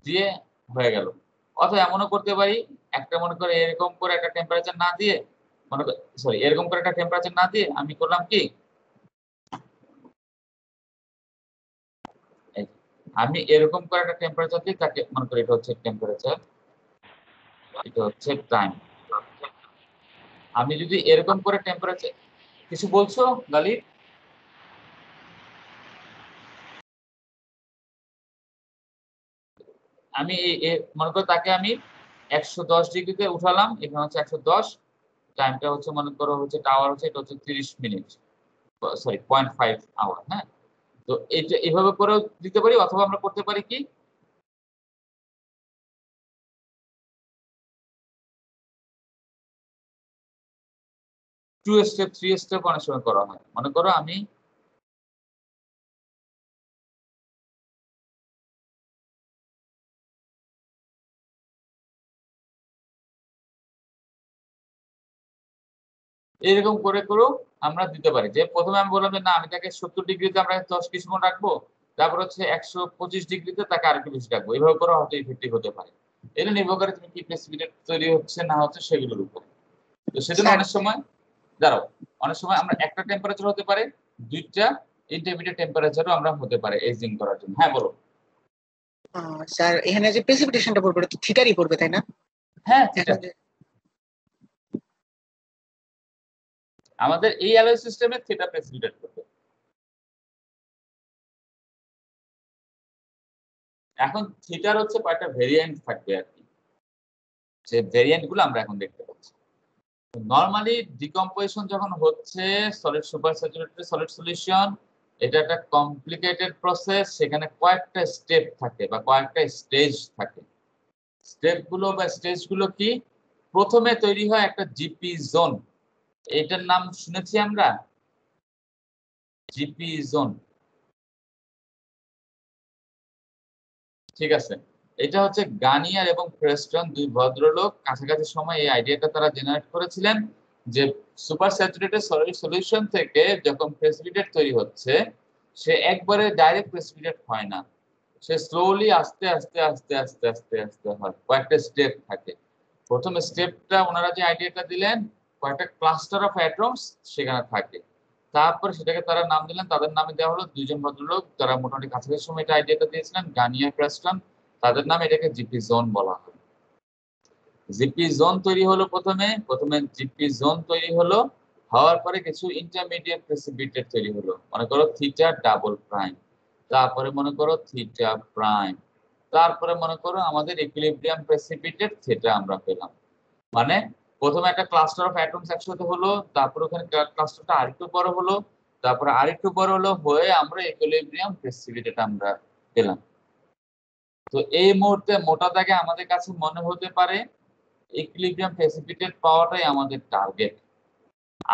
দিয়ে হয়ে গেল। অথবা এমনও করতে পারি, একটা মনে করে এরকম করে একটা টেম্পারেচার না দিয়ে, মনে সরি এরকম করে একটা টেম্পারেচার না দিয়ে আমি করলাম কি, আমি এরকম করে একটা টেম্পারেচার দিই, তাকে মনে করি এটা হচ্ছে টেম্পারেচার, এটা হচ্ছে টাইম। আমি যদি এরকম করে টেম্পারেচার, কিছু বলছো গালি? আমি মনে করো তাকে আমি 110 ডিগ্রিতে উঠালাম, এখানে হচ্ছে 110, টাইমটা হচ্ছে মনে করো হচ্ছে টাওয়ার হচ্ছে এটা হচ্ছে 30 মিনিট, সরি 0.5 আওয়ার। হ্যাঁ, তো এটা এভাবে করেও দিতে পারি, অথবা আমরা করতে পারি কি, টু স্টেপ, থ্রি স্টেপ অনেক সময় করা হয়। মনে করো আমি এরকম করে করেও আমরা দিতে পারি। যে প্রথমে আমি বললাম যে না, আমি তাকে 70 ডিগ্রিতে আমরা 10 কিছুক্ষণ রাখবো, তারপর হচ্ছে 125 ডিগ্রিতে তাকে আরেকটু বেশি রাখবো, এইভাবে করে হয়তো ইফেক্টিভ হতে পারে। এটা নির্ভর করে তুমি কি প্রেসিপিটেট তৈরি হচ্ছে না হচ্ছে সেগুলোর উপর। তো সেজন্য স্যার অনেক সময় দাঁড়াও, অনেক সময় আমরা একটা টেম্পারেচার হতে পারে, দুইটা ইন্টারমিডিয়েট টেম্পারেচারও আমরা হতে পারে এজিং করার জন্য। হ্যাঁ বলো। স্যার এখানে যে প্রেসিপিটেশনটা পড়বে ওটা তো থিটারই পড়বে তাই না? হ্যাঁ, ঠিক এখানে আছে। যে আমাদের এই অ্যালয় সিস্টেমে থিটা প্রেসিপিটেট করবে। এখন থিটার হচ্ছে কয়েকটা ভেরিয়েন্ট থাকবে আর কি, যে ভেরিয়েন্ট গুলো আমরা এখন দেখতে পাচ্ছি। নরমালি ডিকম্পোজিশন যখন হচ্ছে solid super saturated solid solution, এটা একটা কমপ্লিকেটেড প্রসেস, সেখানে কয়েকটা স্টেপ থাকে বা কয়েকটা স্টেজ থাকে। স্টেপ গুলো বা স্টেজ গুলো কি, প্রথমে তৈরি হয় একটা জিপি জোন, এটার নাম শুনেছি আমরা, জিপি জোন। ঠিক আছে, এটা হচ্ছে গার্নিয়ার এবং প্রেস্টন দুই ভদ্রলোক কাছাকাছি সময় এই আইডিয়াটা তারা জেনারেট করেছিলেন যে সুপার স্যাচুরেটেড সলিড সলিউশন থেকে যখন প্রেসিপিটেট তৈরি হচ্ছে, সে একবারে ডাইরেক্ট প্রেসিপিটেট হয় না, সে স্লোলি আস্তে আস্তে আস্তে আস্তে আস্তে আস্তে হয়, কয়েকটা স্টেপ থাকে। প্রথম স্টেপটা ওনারা যে আইডিয়াটা দিলেন, কয়েকটা ক্লাস্টার অফ অ্যাটমস সেখানে থাকে, তারপর সেটাকে তারা নাম দিলেন, তাদের নামে দেওয়া হলো দুইজন ভদ্রলোক যারা মোটামুটি কাছাকাছি সময় এটা আইডিয়াটা দিয়েছিলেন, গার্নিয়ার প্রেস্টন, তাদের নাম, এটাকে জিপি জোন বলা হয়। জিপি জোন তৈরি হলো প্রথমে জিপি জোন তৈরি হলো, হওয়ার পরে কিছু ইন্টারমিডিয়েট প্রেসিপিটেট তৈরি হলো, মনে করো থিটা ডাবল প্রাইম, তারপরে মনে করো থিটা প্রাইম, তারপরে মনে করো আমাদের ইকুইলিব্রিয়াম প্রেসিপিটেট থিটা আমরা পেলাম। মানে প্রথমে একটা ক্লাস্টার অফ অ্যাটমস একসাথে হলো, তারপর ওখানে ক্লাস্টারটা আরেকটু বড় হলো, তারপরে আরেকটু বড় হলো, হয়ে আমরা ইকুইলিব্রিয়াম প্রেসিপিটেট আমরা পেলাম। তো এই মুহূর্তে মোটা দাগে আমাদের কাছে মনে হতে পারে ইকুইলিব্রিয়াম প্রেসিপিটেট পাওয়াটাই আমাদের টার্গেট।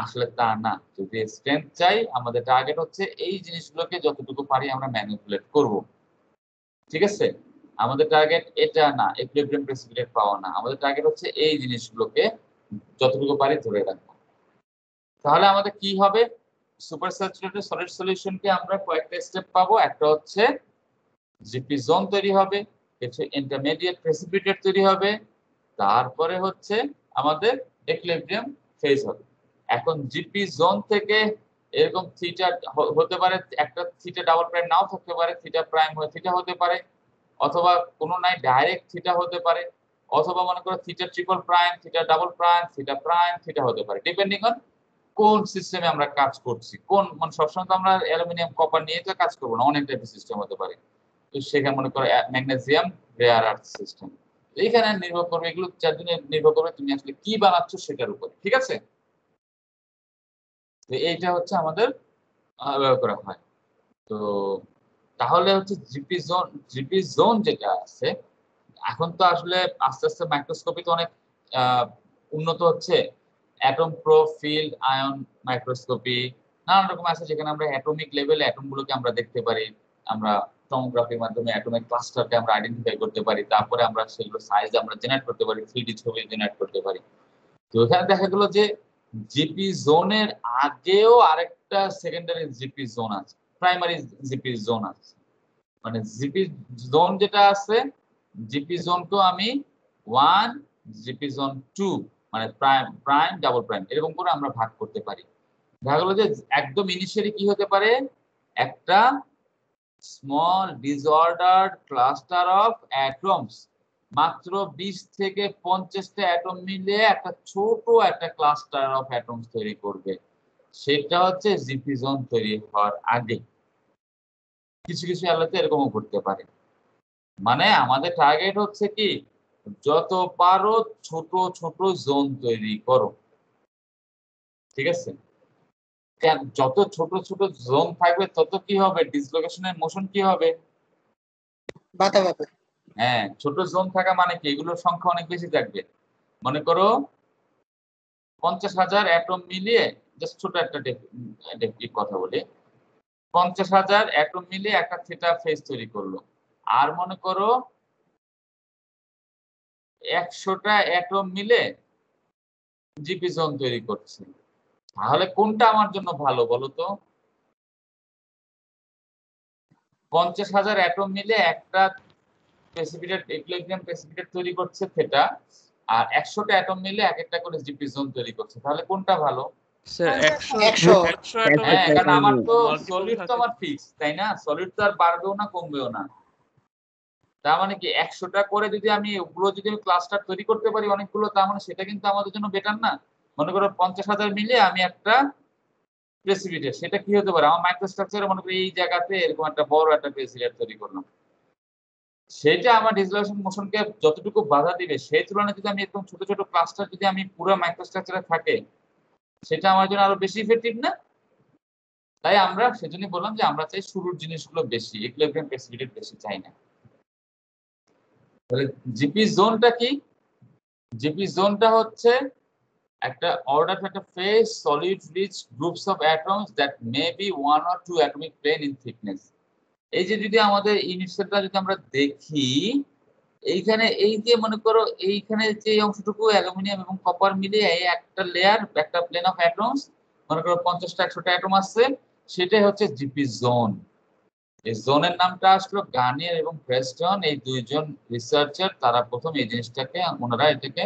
আসলে তা না, যদি স্ট্রেংথ চাই, আমাদের টার্গেট হচ্ছে এই জিনিসগুলোকে যতটুকু পারি আমরা ম্যানিপুলেট করব। ঠিক আছে, আমাদের টার্গেট এটা না, ইকুইলিব্রিয়াম প্রেসিপিটেট পাওয়া না, আমাদের টার্গেট হচ্ছে এই জিনিসগুলোকে যতটুকু পারি ধরে রাখবো। তাহলে আমাদের কি হবে, সুপার স্যাচুরেটেড সলিড সলিউশনকে আমরা কয়েকটা স্টেপ পাবো। একটা হচ্ছে জিপি জোন তৈরি হবে, কিছু ইন্টারমিডিয়েট প্রেসিপিটেট তৈরি হবে, তারপরে হচ্ছে আমাদের ইকুইলিব্রিয়াম ফেজ হবে। এখন জিপি জোন থেকে এরকম থিটা হতে পারে, একটা থিটা ডাবল প্রাইম নাও থাকতে পারে, থিটা প্রাইম হয়ে থিটা হতে পারে, অথবা কোনো নাই ডাইরেক্ট থিটা হতে পারে, অথবা মনে করো theta triple prime, theta double prime theta হতে পারে, ডিপেন্ডিং অন কোন সিস্টেমে আমরা কাজ করছি। কোন মানে সবসময় তো আমরা অ্যালুমিনিয়াম কপার নিয়ে তো কাজ করবো না, অনেক টাইপের সিস্টেম হতে পারে। তো সেখানে মনে করো ম্যাগনেসিয়াম রেয়ার আর্থ সিস্টেম, এইখানে নির্ভর করবে, এগুলো চারজনে নির্ভর করবে তুমি আসলে কি বানাচ্ছ সেটার উপর। ঠিক আছে, তো এইটা হচ্ছে আমাদের ব্যবহার করা হয়। তো তাহলে হচ্ছে জিপি জোন যেটা আছে, এখন তো আসলে আস্তে আস্তে মাইক্রোস্কোপি তো অনেক উন্নত হচ্ছে, atom pro field ion microscopy নানান রকম আছে, যেখানে আমরা অ্যাটমিক লেভেলে অ্যাটম গুলোকে আমরা দেখতে পারি, আমরা টমোগ্রাফির মাধ্যমে অ্যাটমিক ক্লাস্টারকে আমরা আইডেন্টিফাই করতে পারি, তারপরে আমরা সেগুলো সাইজ আমরা জেনারেট করতে পারি, 3D ছবি জেনারেট করতে পারি। তো এখানে দেখা গেল যে জিপি জোনের আগেও আরেকটা সেকেন্ডারি জিপি জোন আছে, প্রাইমারি জিপি জোন আছে। মানে জিপি জোন যেটা আছে, জিপি জোনকেও আমি 1, জিপি জোন 2, মানে প্রাইম প্রাইম ডাবল প্রাইম এরকম করে আমরা ভাগ করতে পারি। দেখা গেল যে একদম ইনিশিয়ালি কি হতে পারে, একটা স্মল ডিসঅর্ডার্ড ক্লাস্টার অফ অ্যাটমস, মাত্র 20 থেকে 50টা অ্যাটম মিলে একটা ছোট একটা ক্লাস্টার অফ অ্যাটমস তৈরি করবে, সেটা হচ্ছে জিপি জোন তৈরি হওয়ার আগে। কিছু কিছু এলাকাতে এরকমও করতে পারে। মানে আমাদের টার্গেট হচ্ছে কি, যত পারো ছোট ছোট জোন তৈরি করো, ঠিক আছে? যত ছোট ছোট জোন থাকবে তত কি হবে, ডিসলোকেশনের মোশন কি হবে? বাধা পাবে। হ্যাঁ, ছোট জোন থাকা মানে কি, এগুলোর সংখ্যা অনেক বেশি থাকবে। মনে করো 50,000 অ্যাটম মিলিয়ে, জাস্ট ছোট একটা কথা বলি, 50,000 অ্যাটম মিলিয়ে একটা থিটা ফেজ তৈরি করলো। আর মনে করো 100টা অ্যাটম মিলে জিপি জোন তৈরি করছে, তাহলে কোনটা আমার জন্য ভালো বলো তো? 50,000 অ্যাটম মিলে একটা প্রেসিপিটেট ইকুইলিব্রিয়াম প্রেসিপিটেট তৈরি করছে থিটা, আর 100টা অ্যাটম মিলে এক একটা করে জিপি জোন তৈরি করছে, তাহলে কোনটা ভালো? স্যার 100 100 অ্যাটম হ্যাঁ, কারণ আমার তো মাল্টিপল সলিড তো থাকে। আমার ফিক্স, তাই না? সলিড তো আর বাড়বেও না কমবেও না। তার মানে কি 100টা করে যদি আমি ওগুলো যদি আমি ক্লাস্টার তৈরি করতে পারি অনেকগুলো, তার মানে সেটা কিন্তু আমাদের জন্য বেটার না? মনে করো 50,000 মিলে আমি একটা প্রেসিপিটেট, সেটা কি হতে পারে, আমার মাইক্রোস্ট্রাকচারে মনে করি এই জায়গাতে এরকম একটা বড় একটা প্রেসিপিটেট তৈরি করলাম, সেটা আমার ডিসলোকেশন মোশনকে যতটুকু বাধা দিবে সেই তুলনায় যদি আমি একদম ছোট ছোট ক্লাস্টার যদি আমি পুরো মাইক্রোস্ট্রাকচারে থাকে, সেটা আমার জন্য আরো বেশি ইফেক্টিভ না? তাই আমরা সেজন্যই বললাম যে আমরা চাই শুরুর জিনিসগুলো বেশি, ইকুইলিব্রিয়াম প্রেসিপিটেট বেশি চাই না। তাহলে জিপি জোনটা কি? জিপি জোনটা হচ্ছে একটা অর্ডার একটা phase solid rich groups of atoms that may be 1 or 2 atomic plane in thickness. এই যে যদি আমাদের ইউনিট সেলটা যদি আমরা দেখি, এইখানে এই যে মনে করো এইখানে যে অংশটুকু অ্যালুমিনিয়াম এবং কপার মিলিয়ে একটা লেয়ার, একটা প্লেন অফ অ্যাটমস, মনে করো 50টা 100টা অ্যাটম আছে, সেটাই হচ্ছে জিপি জোন। এই জোনের নামটা আসলো গার্নিয়ার এবং প্রেস্টন, এই দুইজন রিসার্চার, তারা প্রথম এই জিনিসটাকে ওনারা এটাকে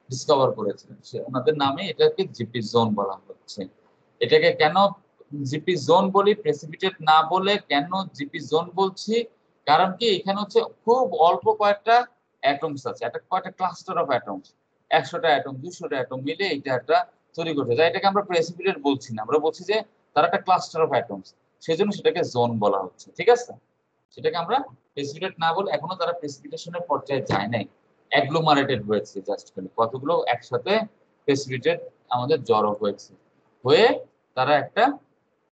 ডিসকভার করেছিলেন, ওনাদের নামে এটাকে জিপি জোন বলা হচ্ছে। এটাকে কেন জিপি জোন বলি, প্রেসিপিটেট না বলে কেন জিপি জোন বলছি, কারণ কি এখানে হচ্ছে খুব অল্প কয়েকটা অ্যাটমস আছে, একটা কয়েকটা ক্লাস্টার অফ অ্যাটমস, 100টা অ্যাটম 200টা অ্যাটম মিলে এটা একটা তৈরি করতে যায়। এটাকে আমরা প্রেসিপিটেট বলছি না, আমরা বলছি যে তারা একটা ক্লাস্টার অফ অ্যাটমস, সেজন্য সেটাকে জোন বলা হচ্ছে, ঠিক আছে? সেটাকে আমরা প্রেসিপিটেট না বলে, এখনো তারা প্রেসিপিটেশনের পর্যায়ে যায় নাই, অ্যাগ্লোমারেটেড হয়েছে, জাস্ট কতগুলো একসাথে প্রেসিপিটেট আমাদের জড়ো হয়েছে, হয়ে তারা একটা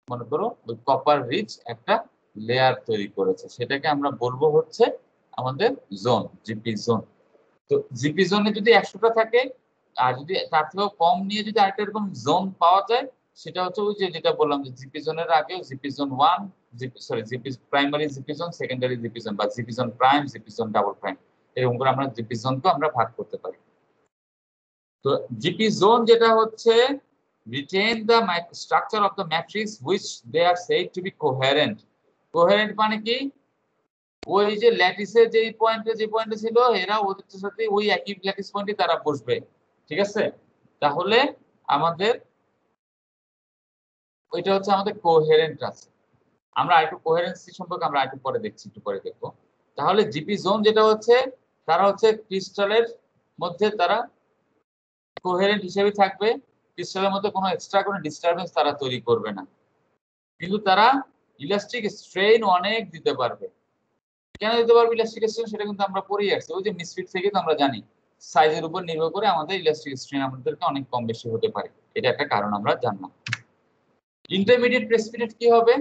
মনে করো ওই কপার রিচ একটা লেয়ার তৈরি করেছে, সেটাকে আমরা বলবো হচ্ছে আমাদের জোন, জিপি জোন। তো জিপি জোনে যদি 100টা থাকে, আর যদি তার থেকেও কম নিয়ে যদি আরেকটা এরকম জোন পাওয়া যায়, সেটা হচ্ছে ওই যে যেটা বললাম যে জিপি জোনের আগে GP zone 1, GP primary GP zone, secondary GP zone, বা GP zone prime, GP zone double prime, এরকম করে আমরা জিপি জোনকে আমরা ভাগ করতে পারি। তো জিপি জোন যেটা হচ্ছে retain the structure of the matrix which they are said to be coherent. coherent মানে কি, ওই যে ল্যাটিসে যে পয়েন্টে ছিল, এরা ওদের সাথে ওই একই ল্যাটিস পয়েন্টে তারা বসবে, ঠিক আছে? তাহলে আমাদের ওইটা হচ্ছে আমাদের কোহেরেন্ট আছে। আমরা আরেকটু কোহেরেন্সি সম্পর্কে আমরা আরেকটু পরে দেখছি, একটু পরে দেখবো। তাহলে জিপি জোন যেটা হচ্ছে, তারা হচ্ছে ক্রিস্টালের মধ্যে তারা কোহেরেন্ট হিসেবে থাকবে, ক্রিস্টালের মধ্যে কোনো এক্সট্রা কোনো ডিস্টারবেন্স তারা তৈরি করবে না, কিন্তু তারা ইলাস্টিক স্ট্রেইন অনেক দিতে পারবে। কেন দিতে পারবে ইলাস্টিক স্ট্রেইন, সেটা কিন্তু আমরা পড়েই আসছি, ওই যে মিসফিট থেকে তো আমরা জানি সাইজের উপর নির্ভর করে আমাদের ইলাস্টিক স্ট্রেইন আমাদেরকে অনেক কম বেশি হতে পারে, এটা একটা কারণ আমরা জানলাম। ইন্টারমিডিয়েট প্রেসিপিটেট কি হবে,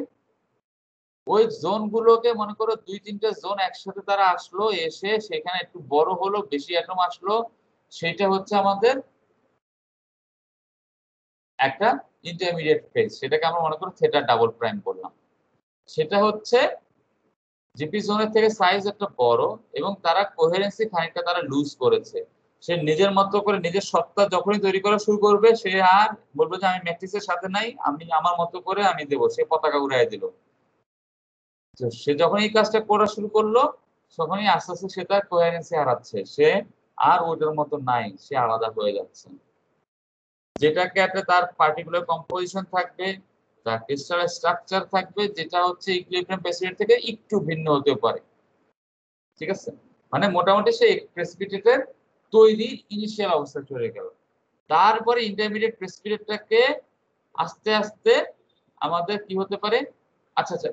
ওই জোন গুলোকে মনে করো 2-3টে জোন একসাথে তারা আসলো, এসে সেখানে একটু বড় হলো, বেশি অ্যাটম আসলো, সেটা হচ্ছে আমাদের একটা ইন্টারমিডিয়েট ফেজ, সেটাকে আমরা মনে করো থিটা ডাবল প্রাইম বললাম। সেটা হচ্ছে জিপি জোনের থেকে সাইজ একটা বড়, এবং তারা কোহেরেন্সি খানিকটা তারা লুজ করেছে। সে নিজের মতো করে নিজের সত্তা যখনই তৈরি করা শুরু করবে, সে আর বলবে যে আমি ম্যাট্রিক্সের সাথে নাই, আমি আমার মতো করে আমি দেবো, সে পতাকা উড়াই দিল। তো সে যখন এই কাজটা করা শুরু করলো, তখনই আস্তে আস্তে সে তার কোহেরেন্সি হারাচ্ছে, সে আর ওইটার মতো নাই, সে আলাদা হয়ে যাচ্ছে। যেটাকে একটা তার পার্টিকুলার কম্পোজিশন থাকবে, তার ক্রিস্টাল স্ট্রাকচার থাকবে যেটা হচ্ছে ইকুইলিব্রিয়াম প্রেসিপিটেট থেকে একটু ভিন্ন হতে পারে, ঠিক আছে? মানে মোটামুটি সেই প্রেসিপিটেটের তৈরি ইনিশিয়াল অবস্থা চলে গেল। তারপরে ইন্টারমিডিয়েট প্রেসিপিটেটটাকে আস্তে আস্তে আমাদের কি হতে পারে, আচ্ছা আচ্ছা,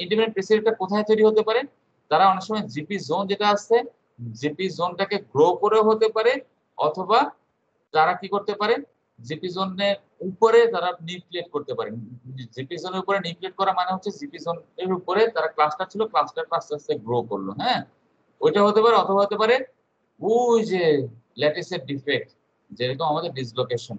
ইন্টারমিডিয়েট প্রেসিপিটেটটা কোথায় তৈরি হতে পারে? তারা অনেক সময় জিপি জোন যেটা আছে, জিপি জোনটাকে গ্রো করেও হতে পারে, অথবা তারা কি করতে পারে, জিপি জোনের উপরে তারা নিউক্লিয়েট করতে পারে। জিপি জোনের উপরে নিউক্লিয়েট করা মানে হচ্ছে জিপি জোনের উপরে তারা ক্লাস্টার ছিল, ক্লাস্টারটা আস্তে আস্তে গ্রো করলো, হ্যাঁ, ওইটা হতে পারে। অথবা হতে পারে ওই যে ল্যাটিসের ডিফেক্ট, যেরকম আমাদের ডিসলোকেশন,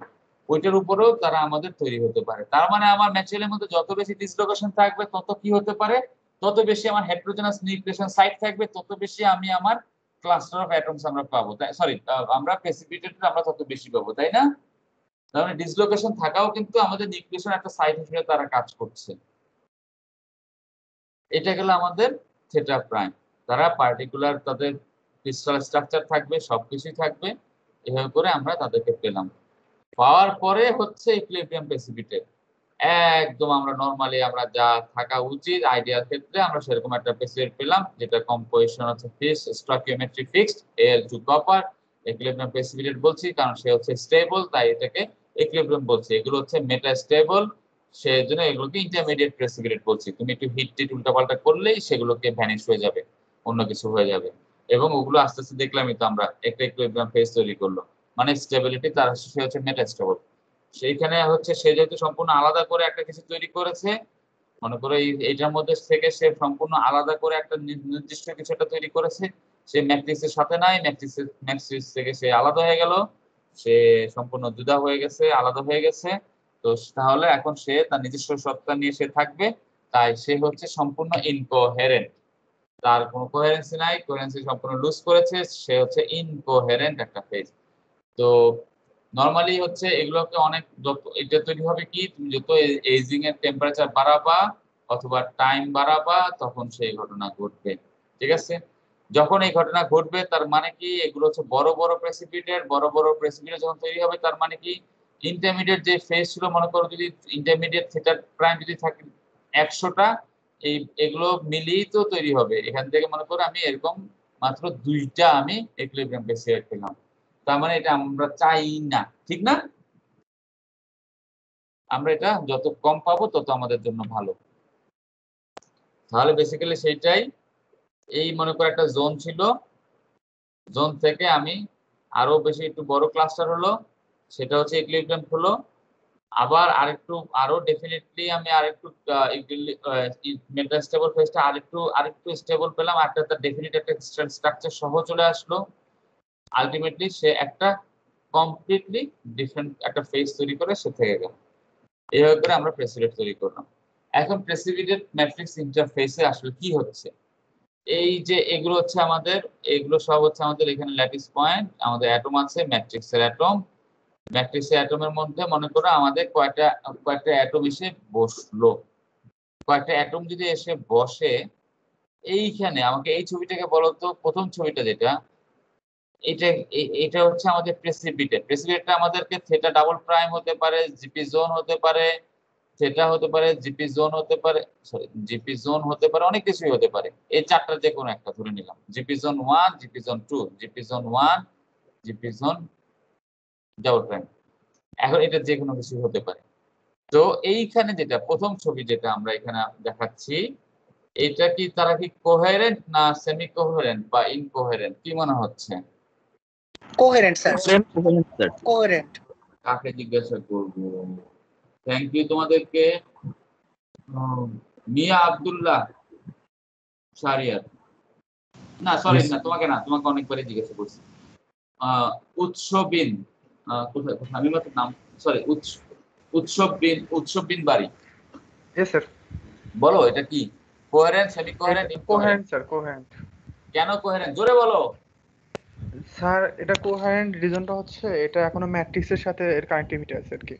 ওইটার উপরেও তারা আমাদের তৈরি হতে পারে। তার মানে আমার ম্যাটেরিয়ালের মধ্যে যত বেশি ডিসলোকেশন থাকবে তত কি হতে পারে, তত বেশি আমার হেটেরোজেনাস নিউক্লিয়েশন সাইট থাকবে, তত বেশি আমি আমার ক্লাস্টার অফ অ্যাটমস আমরা পাবো, সরি আমরা প্রেসিপিটেট আমরা তত বেশি পাবো, তাই না? তার মানে ডিসলোকেশন থাকাও কিন্তু আমাদের নিউক্লিয়েশন একটা সাইট হিসেবে তারা কাজ করছে। এটা গেল আমাদের থিটা প্রাইম। তারা পার্টিকুলার তাদের ক্রিস্টাল স্ট্রাকচার থাকবে, সবকিছুই থাকবে, এভাবে করে আমরা তাদেরকে পেলাম। পাওয়ার পরে হচ্ছে ইকুইলিব্রিয়াম প্রেসিপিটেট, একদম আমরা নরমালি আমরা যা থাকা উচিত আইডিয়ার ক্ষেত্রে আমরা সেরকম একটা প্রেসিপিটেট পেলাম, যেটা কম্পোজিশন হচ্ছে fixed, stoichiometry fixed, Al2 copper. Equilibrium precipitate বলছি কারণ সে হচ্ছে স্টেবল, তাই এটাকে ইকুইলিব্রিয়াম বলছি। এগুলো হচ্ছে মেটা স্টেবল, সেজন্য এগুলোকে ইন্টারমিডিয়েট প্রেসিপিটেট বলছি। তুমি একটু হিট টিট উল্টাপাল্টা করলেই সেগুলোকে ভ্যানিশ হয়ে যাবে, অন্য কিছু হয়ে যাবে। এবং ওগুলো আস্তে আস্তে দেখলামই তো আমরা, একটা ইকুইলিব্রিয়াম ফেজ তৈরি করলো, মানে স্টেবিলিটি তার সে হচ্ছে মেটা স্টেবল। সেইখানে হচ্ছে সে যেহেতু সম্পূর্ণ আলাদা করে একটা কিছু তৈরি করেছে, মনে করো এইটার মধ্যে থেকে সে সম্পূর্ণ আলাদা করে একটা নির্দিষ্ট কিছু একটা তৈরি করেছে, সে ম্যাট্রিক্সের সাথে নাই, ম্যাট্রিক্স থেকে সে আলাদা হয়ে গেল, সে সম্পূর্ণ জুদা হয়ে গেছে, আলাদা হয়ে গেছে। তো তাহলে এখন সে তার নিজস্ব সত্তা নিয়ে সে থাকবে, তাই সে হচ্ছে সম্পূর্ণ ইনকোহেরেন্ট, তার কোনো কোহেরেন্সি নাই, কোহেরেন্সি সম্পূর্ণ লুজ করেছে, সে হচ্ছে ইনকোহেরেন্ট একটা ফেজ। তো নরমালি হচ্ছে এগুলোকে অনেক, এটা তৈরি হবে কি, তুমি যত এজিং এর টেম্পারেচার বাড়াবা অথবা টাইম বাড়াবা তখন সেই ঘটনা ঘটবে, ঠিক আছে? যখন এই ঘটনা ঘটবে তার মানে কি, এগুলো হচ্ছে বড় বড় প্রেসিপিটেট, বড় বড় প্রেসিপিটেট যখন তৈরি হবে তার মানে কি, ইন্টারমিডিয়েট যে ফেজ ছিল, মনে করো যদি ইন্টারমিডিয়েট থিটা প্রাইম যদি থাকে 100টা, এগুলো মিলিয়েই তো তৈরি হবে। এখান থেকে মনে করো আমি এরকম মাত্র 2টা আমি ইকুইলিব্রিয়াম প্রেসিপিটেট পেলাম, তার মানে এটা আমরা চাই না, ঠিক না? আমরা এটা যত কম পাবো তত আমাদের জন্য ভালো। তাহলে বেসিক্যালি সেইটাই, এই মনে করো একটা জোন ছিল, জোন থেকে আমি আরো বেশি একটু বড় ক্লাস্টার হলো, সেটা হচ্ছে ইকুইলিব্রিয়াম হলো, আবার আরেকটু আরো ডেফিনেটলি আমি আরেকটু মেটা স্টেবল ফেজটা আরেকটু স্টেবল পেলাম, একটা ডেফিনিট একটা স্ট্রাকচার সহ চলে আসলো। আলটিমেটলি সে একটা কমপ্লিটলি ডিফারেন্ট একটা ফেজ তৈরি করে সে থেকে গেল। এইভাবে করে আমরা প্রেসিপিটেট তৈরি করলাম। এখন প্রেসিপিটেট ম্যাট্রিক্স ইন্টারফেসে আসলে কি হচ্ছে, এই যে এগুলো হচ্ছে আমাদের, এগুলো সব হচ্ছে আমাদের এখানে ল্যাটিস পয়েন্ট, আমাদের অ্যাটম আছে, ম্যাট্রিক্সের অ্যাটম। ম্যাট্রিক্সের অ্যাটমের মধ্যে মনে করো আমাদের কয়টা অ্যাটম এসে বসলো, কয়েকটা অ্যাটম যদি এসে বসে এইখানে, আমাকে এই ছবিটাকে বলো তো, প্রথম ছবিটা যেটা, এটা হচ্ছে আমাদের প্রেসিপিটেট। প্রেসিপিটেটটা আমাদেরকে থিটা ডাবল প্রাইম হতে পারে, জিপি জোন হতে পারে, থিটা হতে পারে, জিপি জোন হতে পারে, সরি জিপি জোন হতে পারে, অনেক কিছুই হতে পারে। এই চারটার যে কোনো একটা ধরে নিলাম, GP zone 1, GP zone 2, GP zone 1, GP zone double prime. এখন এটা যে কোনো কিছু হতে পারে। তো এইখানে যেটা প্রথম ছবি যেটা আমরা এখানে দেখাচ্ছি, এটা কি তারা কি কোহেরেন্ট না সেমি কোহেরেন্ট বা ইনকোহেরেন্ট, কি মনে হচ্ছে? Coherent sir, coherent. কাকে জিজ্ঞাসা করব? থ্যাংক ইউ তোমাদেরকে। মিয়া আব্দুল্লাহ শারিয়াত, না সরি না, তোমাকে না, তোমাকে অনেকবারই জিজ্ঞাসা করছি। উৎসবিন, কোথায় কোথায় আমি মাত্র নাম, সরি উৎসবিন বাড়ি, यस सर। বলো এটা কি coherent, semi coherent, coherent sir, coherent. কেন কোহেরেন্ট, জোরে বলো। স্যার এটা কোহেরেন্ট রিজনটা হচ্ছে এটা এখনো ম্যাট্রিক্সের সাথে এর কানেক্টিভিটি আছে আর কি,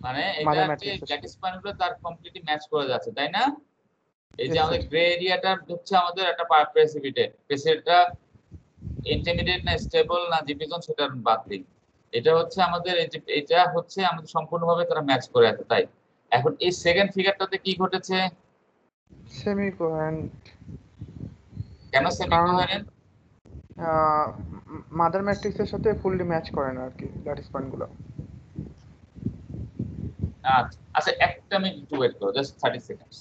মানে মাদার এটা যে ম্যাট্রিক্সের সাথে। ল্যাটিস পয়েন্টগুলো তার কমপ্লিটলি ম্যাচ করে যাচ্ছে, তাই না? এই যে Yes, আমাদের sir. গ্রে এরিয়াটা হচ্ছে আমাদের একটা প্রেসিপিটেট, প্রেসিপিটেটটা ইন্টারমিডিয়েট না স্টেবল না জিপি জোন সেটা বাদ দিই, এটা হচ্ছে আমাদের, এই যে এটা হচ্ছে আমাদের সম্পূর্ণভাবে তারা ম্যাচ করে আছে। তাই এখন এই সেকেন্ড ফিগারটাতে কি ঘটেছে? সেমি কোহেরেন্ট, কেন সেমি কারণ কোহেরেন্ট? মাদার ম্যাট্রিক্সের সাথে ফুললি ম্যাচ করে না আর কি ল্যাটিস পয়েন্ট গুলো। আচ্ছা আচ্ছা, একটা মিনিট একটু ওয়েট করো, জাস্ট 30 সেকেন্ডস।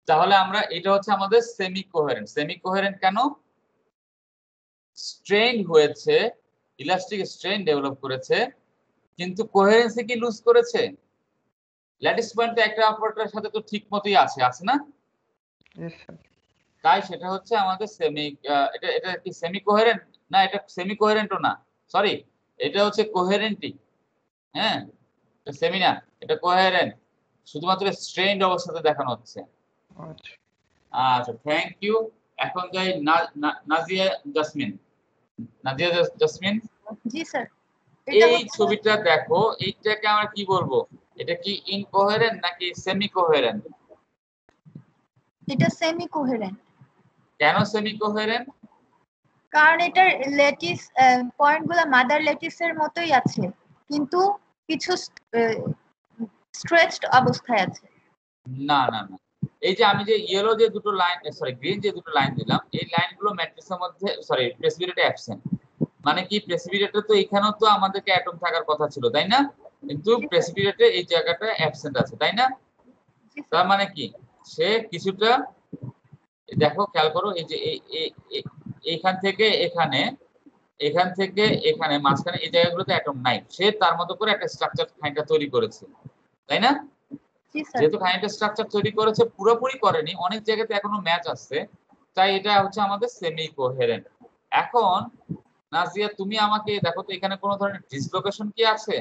তাহলে আমরা এটা হচ্ছে আমাদের সেমি কোহেরেন্ট। সেমি কোহেরেন্ট কেন? স্ট্রেন হয়েছে, ইলাস্টিক স্ট্রেন ডেভেলপ করেছে, কিন্তু কোহেরেন্সি কি লুজ করেছে? ল্যাটিস পয়েন্ট একটা অপরটার সাথে তো ঠিক মতোই আছে, আছে না? Yes, sir. তাই সেটা হচ্ছে আমাদের সেমি, এটা এটা কি সেমি কোহেরেন্ট? না, এটা সেমি কোহেরেন্টও না, সরি, এটা হচ্ছে কোহেরেন্টই। হ্যাঁ, এটা সেমি না, এটা কোহেরেন্ট, শুধুমাত্র স্ট্রেনড অবস্থাতে দেখানো হচ্ছে। আচ্ছা, আচ্ছা, থ্যাংক ইউ। এখন যাই নাজিয়া জাসমিন। নাজিয়া জাসমিন, জি স্যার, এটা এই হচ্ছে ছবিটা দেখো, এইটাকে আমরা কি বলবো? এটা কি ইনকোহেরেন্ট নাকি সেমি কোহেরেন্ট? এটা সেমি কোহেরেন্ট, কেন সেমি কোহেরেন্ট? কারণ এটার ল্যাটিস পয়েন্টগুলো মাদার ল্যাটিসের মতোই আছে, কিন্তু কিছু স্ট্রেচড অবস্থায় আছে। না না না, এই যে আমি যে ইয়েলো যে দুটো লাইন, সরি গ্রিন যে দুটো লাইন দিলাম, এই লাইনগুলো ম্যাট্রিক্সের মধ্যে, সরি প্রেসিপিটেটে অ্যাবসেন্ট। মানে কি, প্রেসিপিটেটে তো এখানেও তো আমাদেরকে অ্যাটম থাকার কথা ছিল, তাই না? কিন্তু জি স্যার। প্রেসিপিটেটে এই জায়গাটা অ্যাবসেন্ট আছে, তাই না? জি স্যার। তার মানে কি, সে কিছুটা, দেখো খেয়াল করো, এই যে এইখান থেকে এখানে, এখান থেকে এখানে মাঝখানে এই জায়গাগুলোতে অ্যাটম নাই, সে তার মতো করে একটা স্ট্রাকচার খানিকটা তৈরি করেছে, তাই না? জি স্যার। যেহেতু খানিকটা স্ট্রাকচার তৈরি করেছে, পুরোপুরি করেনি, অনেক জায়গাতে এখনো ম্যাচ আসছে, তাই এটা হচ্ছে আমাদের সেমি কোহেরেন্ট। এখন নাজিয়া, তুমি আমাকে দেখো তো এখানে কোনো ধরনের ডিসলোকেশন কি আছে?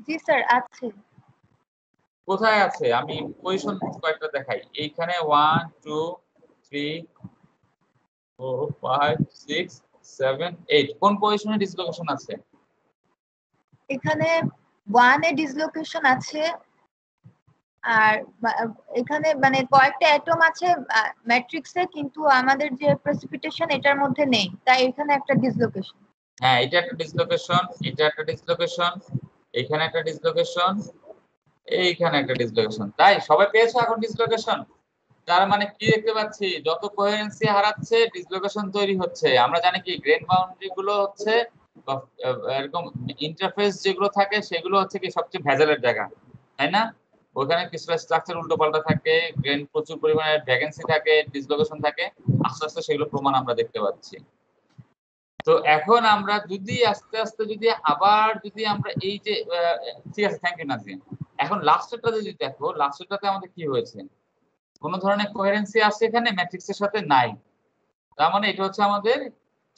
জি স্যার, আছে। কোথায় আছে? আমি পজিশন কয়েকটা দেখাই। এইখানে 1 2 3 4 5 6 7 8, কোন পজিশনে ডিসলোকেশন আছে? এখানে 1 এ ডিসলোকেশন আছে, আর এখানে মানে কয়েকটা অ্যাটম আছে ম্যাট্রিক্সে, কিন্তু আমাদের যে প্রেসিপিটেশন এটার মধ্যে নেই, তাই এখানে একটা ডিসলোকেশন। হ্যাঁ, এটা একটা ডিসলোকেশন, এটা একটা ডিসলোকেশন, এখানে একটা ডিসলোকেশন, এইখানে একটা ডিসলোকেশন। তাই সবাই পেয়েছো এখন ডিসলোকেশন? তার মানে কি দেখতে পাচ্ছি, যত কোহেরেন্সি হারাচ্ছে ডিসলোকেশন তৈরি হচ্ছে। আমরা জানি কি, গ্রেন বাউন্ডারি গুলো হচ্ছে এরকম ইন্টারফেস যেগুলো থাকে সেগুলো হচ্ছে কি সবচেয়ে ভেজালের জায়গা, তাই না? ওখানে কিছুটা স্ট্রাকচার উল্টোপাল্টা থাকে, গ্রেন প্রচুর পরিমাণে ভ্যাকেন্সি থাকে, ডিসলোকেশন থাকে, আস্তে আস্তে সেগুলো প্রমাণ আমরা দেখতে পাচ্ছি। তো এখন আমরা যদি আস্তে আস্তে যদি আবার যদি আমরা এই যে ঠিক আছে, থ্যাংক ইউ নাজিম। এখন লাস্টেরটা যদি দেখো, লাস্টেরটাতে আমাদের কি হয়েছে? কোন ধরনের কোহেরেন্সি আছে এখানে ম্যাট্রিক্সের সাথে? নাই। তার মানে এটা হচ্ছে আমাদের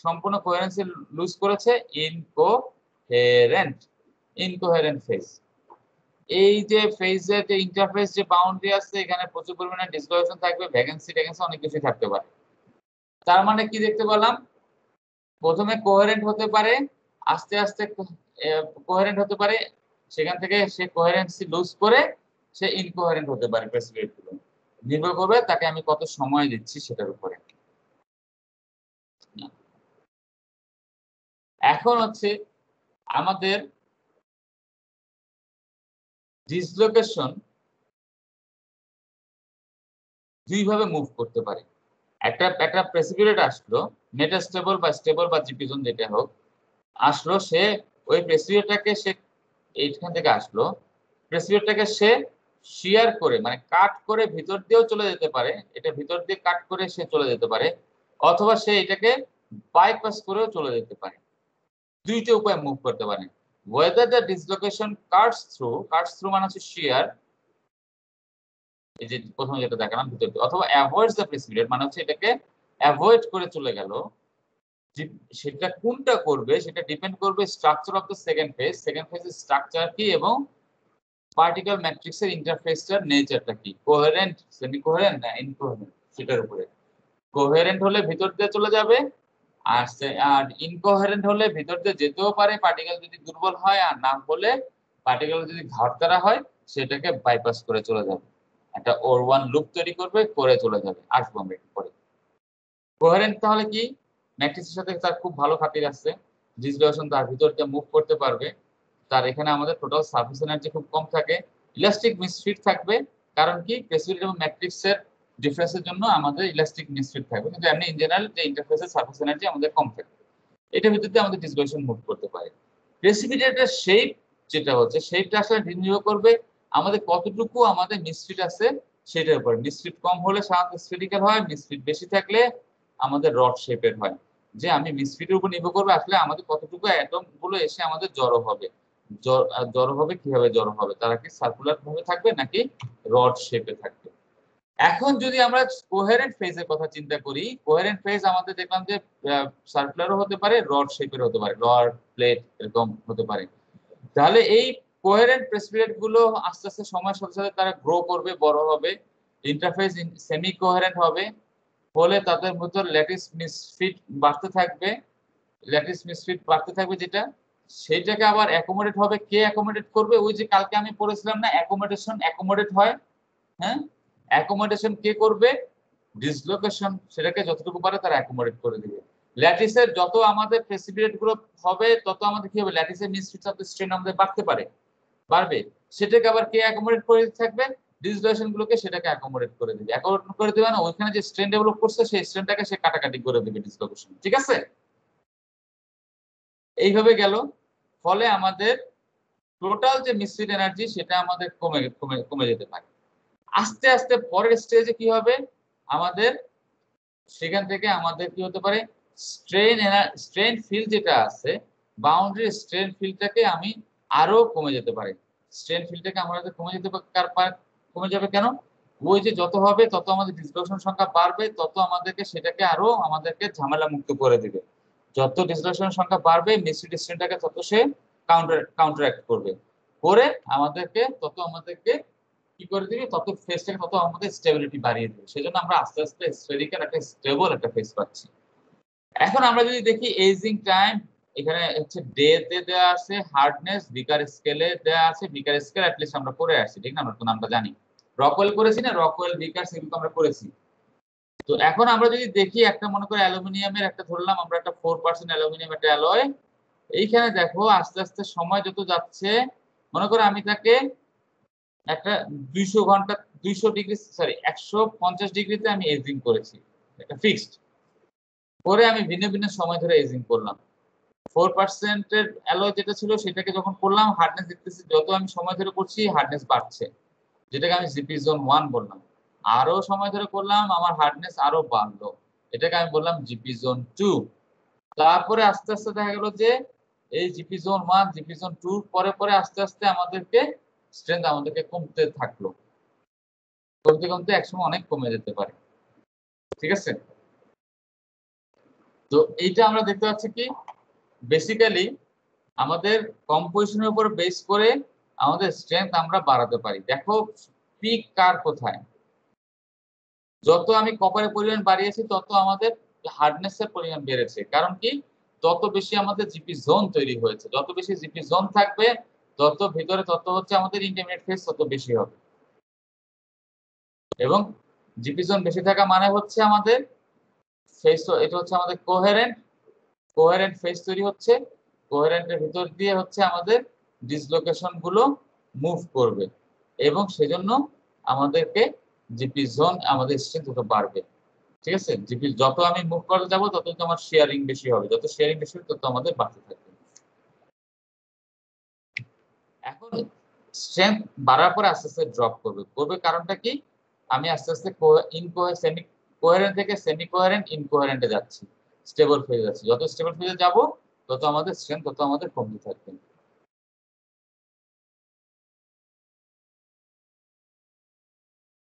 সম্পূর্ণ কোহেরেন্সি লুজ করেছে, ইনকোহেরেন্ট, ইনকোহেরেন্ট ফেজ। এই যে ফেজের যে ইন্টারফেস যে বাউন্ডারি আছে, এখানে প্রচুর পরিমাণে ডিসলোকেশন থাকবে, ভ্যাকেন্সি ট্যাকেন্সি অনেক কিছু থাকতে পারে। তার মানে কি দেখতে পেলাম, প্রথমে কোহেরেন্ট হতে পারে, আস্তে আস্তে কোহেরেন্ট হতে পারে, সেখান থেকে সে কোহেরেন্সি লুজ করে সে ইনকোহেরেন্ট হতে পারে। প্রেসিপিটেট গুলো নির্ভর করবে তাকে আমি কত সময় দিচ্ছি সেটার উপরে। এখন হচ্ছে আমাদের ডিসলোকেশন দুই ভাবে মুভ করতে পারে। একটা প্রেসিপিটেট আসলো, মেটাস্টেবল বা স্টেবল বা জিপিজন যেটা হোক, আসলো, সে ওই প্রেসিপিটেটটাকে সে এইখান থেকে আসলো, প্রেসিপিটেটটাকে সে শিয়ার করে মানে কাট করে ভিতর দিয়েও চলে যেতে পারে, এটা ভিতর দিয়ে কাট করে সে চলে যেতে পারে, অথবা সে এটাকে বাইপাস করেও চলে যেতে পারে। দুইটা উপায় মুভ করতে পারে। whether the dislocation cuts through মানে হচ্ছে শিয়ার, এই যে প্রথমে যেটা দেখালাম ভিতর দিয়ে, অথবা avoids the precipitate মানে হচ্ছে এটাকে অ্যাভয়েড করে চলে গেল, সেটা কোনটা করবে সেটা ডিপেন্ড করবে structure of the second phase. Second ফেজের স্ট্রাকচার কি এবং পার্টিকেল ম্যাট্রিক্সের ইন্টারফেসটার নেচারটা কি, কোহেরেন্ট, সেমি কোহেরেন্ট না ইনকোহেরেন্ট, সেটার উপরে। কোহেরেন্ট হলে ভিতর দিয়ে চলে যাবে, আর ইনকোহেরেন্ট হলে ভিতর দিয়ে যেতেও পারে পার্টিকেল যদি দুর্বল হয়, আর না হলে পার্টিকেল যদি ঘাটতারা হয় সেটাকে বাইপাস করে চলে যাবে, একটা ওর ওয়ান লুপ তৈরি করবে, করে চলে যাবে, আসবো আমরা একটু পরে। কোহেরেন্ট তাহলে কি, ম্যাট্রিক্সের সাথে তার খুব ভালো খাতির আছে, ডিসলোকেশন তার ভিতর দিয়ে মুভ করতে পারবে, তার এখানে আমাদের টোটাল সারফেস এনার্জি খুব কম থাকে, ইলাস্টিক মিসফিট থাকবে। কারণ কি, প্রেসিপিটেট এবং ম্যাট্রিক্সের ডিফারেন্সের জন্য আমাদের ইলাস্টিক মিসফিট থাকবে, কিন্তু এমনি ইন জেনারেল যে ইন্টারফেসের সারফেস এনার্জি আমাদের কম থাকবে, এটার ভিতর দিয়ে আমাদের ডিসলোকেশন মুভ করতে পারে। প্রেসিপিটেটের শেপ যেটা হচ্ছে, শেপটা আসলে নির্ভর করবে আমাদের কতটুকু আমাদের মিসফিট আছে সেটার উপর। মিসফিট কম হলে সাধারণত স্ফেরিক্যাল হয়, মিসফিট বেশি থাকলে আমাদের রড শেপের হয়। যে আমি মিসফিটের উপর নির্ভর করবে আসলে আমাদের কতটুকু অ্যাটম গুলো এসে আমাদের জড়ো হবে, জড়ো হবে কিভাবে জড়ো হবে, তারা কি সার্কুলার ভাবে থাকবে নাকি রড শেপে থাকবে। এখন যদি আমরা কোহেরেন্ট ফেজের কথা চিন্তা করি, কোহেরেন্ট ফেজ আমাদের দেখলাম যে সার্কুলারও হতে পারে, রড শেপের হতে পারে, রড প্লেট এরকম হতে পারে। তাহলে এই কোহেরেন্ট প্রেসিপিটেট গুলো আস্তে আস্তে সময়ের সাথে সাথে তারা গ্রো করবে, বড় হবে, ইন্টারফেস সেমি কোহেরেন্ট হবে, ফলে তাদের ভিতর ল্যাটিস মিসফিট বাড়তে থাকবে, ল্যাটিস মিসফিট বাড়তে থাকবে, যেটা সেইটাকে আবার অ্যাকোমোডেট হবে। কে অ্যাকোমোডেট করবে? ওই যে কালকে আমি পড়েছিলাম না, অ্যাকোমোডেট হয়, হ্যাঁ, অ্যাকোমোডেশন কে করবে? ডিসলোকেশন সেটাকে যতটুকু পারে তারা অ্যাকোমোডেট করে দিবে। ল্যাটিসের যত আমাদের প্রেসিপিটেট গুলো হবে তত আমাদের কি হবে, ল্যাটিসের মিসফিট অফ দ্য স্ট্রেন আমাদের বাড়তে পারে, বাড়বে, সেটাকে আবার কে অ্যাকোমোডেট করে থাকবে? ডিসলোকেশন গুলোকে সেটাকে অ্যাকোমোডেট করে দিবে। অ্যাকোমোডেট করে দিবে না, ওইখানে যে স্ট্রেন ডেভেলপ করছে সেই স্ট্রেনটাকে সে কাটাকাটি করে দিবে ডিসলোকেশন, ঠিক আছে? এইভাবে গেল, ফলে আমাদের টোটাল যে মিসফিট এনার্জি সেটা আমাদের কমে কমে কমে যেতে পারে। আস্তে আস্তে পরের স্টেজে কি হবে, আমাদের সেখান থেকে আমাদের কি হতে পারে, স্ট্রেন ফিল্ড যেটা আছে, বাউন্ডারি স্ট্রেন ফিল্ডটাকে আমি আরো কমে যেতে পারে। স্ট্রেন ফিল্ডটাকে আমাদের কমে যেতে কমে যাবে কেন? ওই যে যত হবে তত আমাদের ডিসলোকেশন সংখ্যা বাড়বে, তত আমাদেরকে সেটাকে আরো আমাদেরকে ঝামেলা মুক্ত করে দিবে। যত ডিসলোকেশন সংখ্যা বাড়বে মিসফিট স্ট্রেনটাকে তত সে কাউন্টারঅ্যাক্ট করবে, করে আমাদেরকে কি করে দিবে, তত ফেজটাকে তত আমাদের স্টেবিলিটি বাড়িয়ে দেবে। সেজন্য আমরা আস্তে আস্তে স্ফেরিক্যাল একটা স্টেবল একটা ফেজ পাচ্ছি। এখন আমরা যদি দেখি এজিং টাইম, এখানে হচ্ছে ডে তে দেওয়া আছে, হার্ডনেস বিকার স্কেলে দেওয়া আছে। বিকার স্কেল অ্যাটলিস্ট আমরা করে আসছি, ঠিক না? আমরা তো নামটা জানি, রকওয়েল করেছি না, রকওয়েল বিকার সেগুলো আমরা করেছি। তো এখন আমরা যদি দেখি একটা মনে করে অ্যালুমিনিয়ামের একটা ধরলাম আমরা একটা 4% অ্যালুমিনিয়াম একটা অ্যালয়, এইখানে দেখো আস্তে আস্তে সময় যত যাচ্ছে, মনে করো আমি তাকে একটা 200 ঘন্টা 150 ডিগ্রিতে আমি এজিং করেছি, এটা ফিক্সড করে আমি ভিন্ন ভিন্ন সময় ধরে এজিং করলাম। 4% এর অ্যালয় যেটা ছিল সেটাকে যখন করলাম, হার্ডনেস দেখতেছি যত আমি সময় ধরে করছি হার্ডনেস বাড়ছে, যেটাকে আমি জিপি জোন 1 বললাম। আরো সময় ধরে করলাম, আমার হার্ডনেস আরো বাড়লো, এটাকে আমি বললাম জিপি জোন 2। তারপরে আস্তে আস্তে দেখা গেল যে এই জিপি জোন 1 জিপি জোন 2 পরে পরে আস্তে আস্তে আমাদেরকে স্ট্রেংথ আমাদেরকে কমতে থাকলো, কমতে কমতে একসময় অনেক কমে যেতে পারে, ঠিক আছে? তো এইটা আমরা দেখতে পাচ্ছি কি, বেসিক্যালি আমাদের কম্পোজিশনের উপর বেস করে আমাদের স্ট্রেংথ আমরা বাড়াতে পারি। দেখো পিক কার কোথায়, যত আমি কপারের পরিমাণ বাড়িয়েছি তত আমাদের হার্ডনেসের পরিমাণ বেড়েছে। কারণ কি, তত বেশি আমাদের জিপি জোন তৈরি হয়েছে, যত বেশি জিপি জোন থাকবে তত ভিতরে তত হচ্ছে আমাদের ইন্টারমিডিয়েট ফেজ তত বেশি হবে, এবং জিপি জোন বেশি থাকা মানে হচ্ছে আমাদের ফেজ, এটা হচ্ছে আমাদের কোহেরেন্ট ফেজ তৈরি হচ্ছে, কোহেরেন্টের ভিতর দিয়ে হচ্ছে আমাদের ডিসলোকেশন গুলো মুভ করবে, এবং সেজন্য আমাদেরকে জিপি জোন আমাদের স্ট্রেংথ তত বাড়বে, ঠিক আছে? জিপি যত আমি মুভ করতে যাবো তত আমার শেয়ারিং বেশি হবে, যত শেয়ারিং বেশি হবে তত আমাদের বাড়তে থাকবে। এখন স্ট্রেংথ বাড়ার পরে আস্তে আস্তে ড্রপ করবে কারণটা কি, আমি আস্তে আস্তে সেমি কোহেরেন্ট থেকে সেমি কোহেরেন্ট ইনকোহেরেন্টে যাচ্ছি, স্টেবল ফেজে যাচ্ছি। যত স্টেবল ফেজে যাব তত আমাদের স্ট্রেংথ তত আমাদের কমতে থাকবে।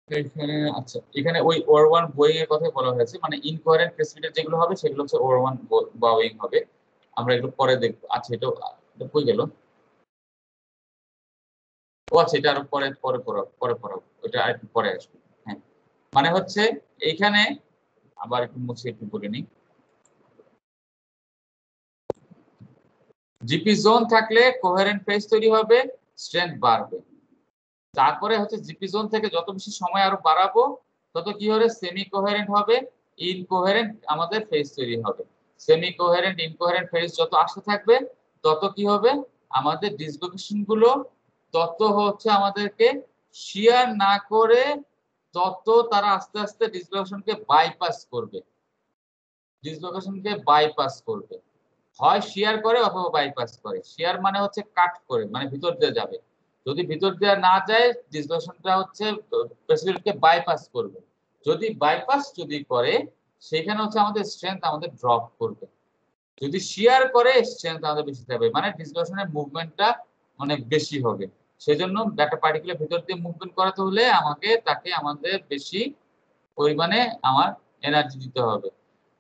এখানে আচ্ছা, এখানে ওই ওর1 বোয়িং এর কথা বলা হয়েছে, মানে ইনকোয়ারেন্ট প্রেসিপিটেট যেগুলো হবে সেগুলো হচ্ছে ওর1 বোয়িং হবে। আমরা এগুলো পরে দেখবো। আচ্ছা, এটা কই গেল? ও আচ্ছা, এটা আরো পরে পরে পরে পরে ওটা আর একটু পরে আসবে। হ্যাঁ, মানে হচ্ছে এইখানে আবার একটু মুছে একটু বলে নিই। জিপি জোন থাকলে কোহেরেন্ট ফেজ তৈরি হবে, স্ট্রেংথ বাড়বে। তারপরে হচ্ছে জিপি জোন থেকে যত বেশি সময় আরো বাড়াবো তত কি হবে, সেমি কোহেরেন্ট হবে, ইনকোহেরেন্ট আমাদের ফেজ তৈরি হবে। সেমি কোহেরেন্ট ইনকোহেরেন্ট ফেজ যত আসতে থাকবে তত কি হবে, আমাদের ডিসলোকেশন গুলো তত হচ্ছে আমাদেরকে শিয়ার না করে তত তারা আস্তে আস্তে ডিসলোকেশনকে বাইপাস করবে। ডিসলোকেশনকে বাইপাস করবে, হয় শিয়ার করে অথবা বাইপাস করে। শিয়ার মানে হচ্ছে কাট করে, মানে ভিতর দিয়ে যাবে। যদি ভিতর দিয়ে না যায়, ডিসলোকেশনটা হচ্ছে প্রেসিপিটেটকে বাইপাস করবে। যদি বাইপাস যদি করে, সেখানে হচ্ছে আমাদের স্ট্রেংথ আমাদের ড্রপ করবে। যদি শিয়ার করে, স্ট্রেংথ আমাদের বেশি থাকবে, মানে ডিসলোকেশনের মুভমেন্টটা অনেক বেশি হবে। সেজন্য একটা পার্টিকুলার ভিতর দিয়ে মুভমেন্ট করাতে হলে তাকে আমাদের বেশি পরিমাণে আমার এনার্জি দিতে হবে।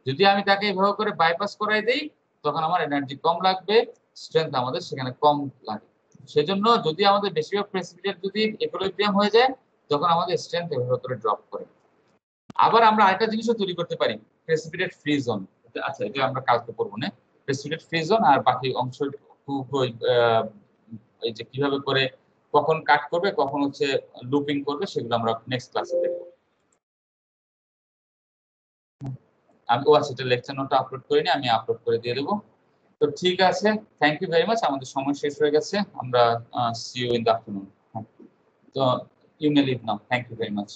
যদি আমি তাকে এভাবে করে বাইপাস করাই দেই, তখন আমার এনার্জি কম লাগবে, স্ট্রেংথ আমাদের সেখানে কম লাগে। সেজন্য যদি আমাদের বেশিরভাগ প্রেসিপিটেট যদি ইকুইলিব্রিয়াম হয়ে যায়, তখন আমাদের স্ট্রেংথ এভাবে করে ড্রপ করে। আবার আমরা আরেকটা জিনিসও তৈরি করতে পারি, প্রেসিপিটেট ফ্রি জোন। আচ্ছা, এটা আমরা কালকে পড়বো না। প্রেসিপিটেট ফ্রি জোন আর বাকি অংশ এই যে কিভাবে করে কখন কাট করবে, কখন হচ্ছে লুপিং করবে, সেগুলো আমরা নেক্সট ক্লাসে দেখবো। আমি সেটা লেকচার নোটটা আপলোড করিনি, আমি আপলোড করে দিয়ে দেবো। তো ঠিক আছে, থ্যাংক ইউ ভেরি মাচ। আমাদের সময় শেষ হয়ে গেছে, আমরা see you in the afternoon. তো you may leave now. Thank you very much.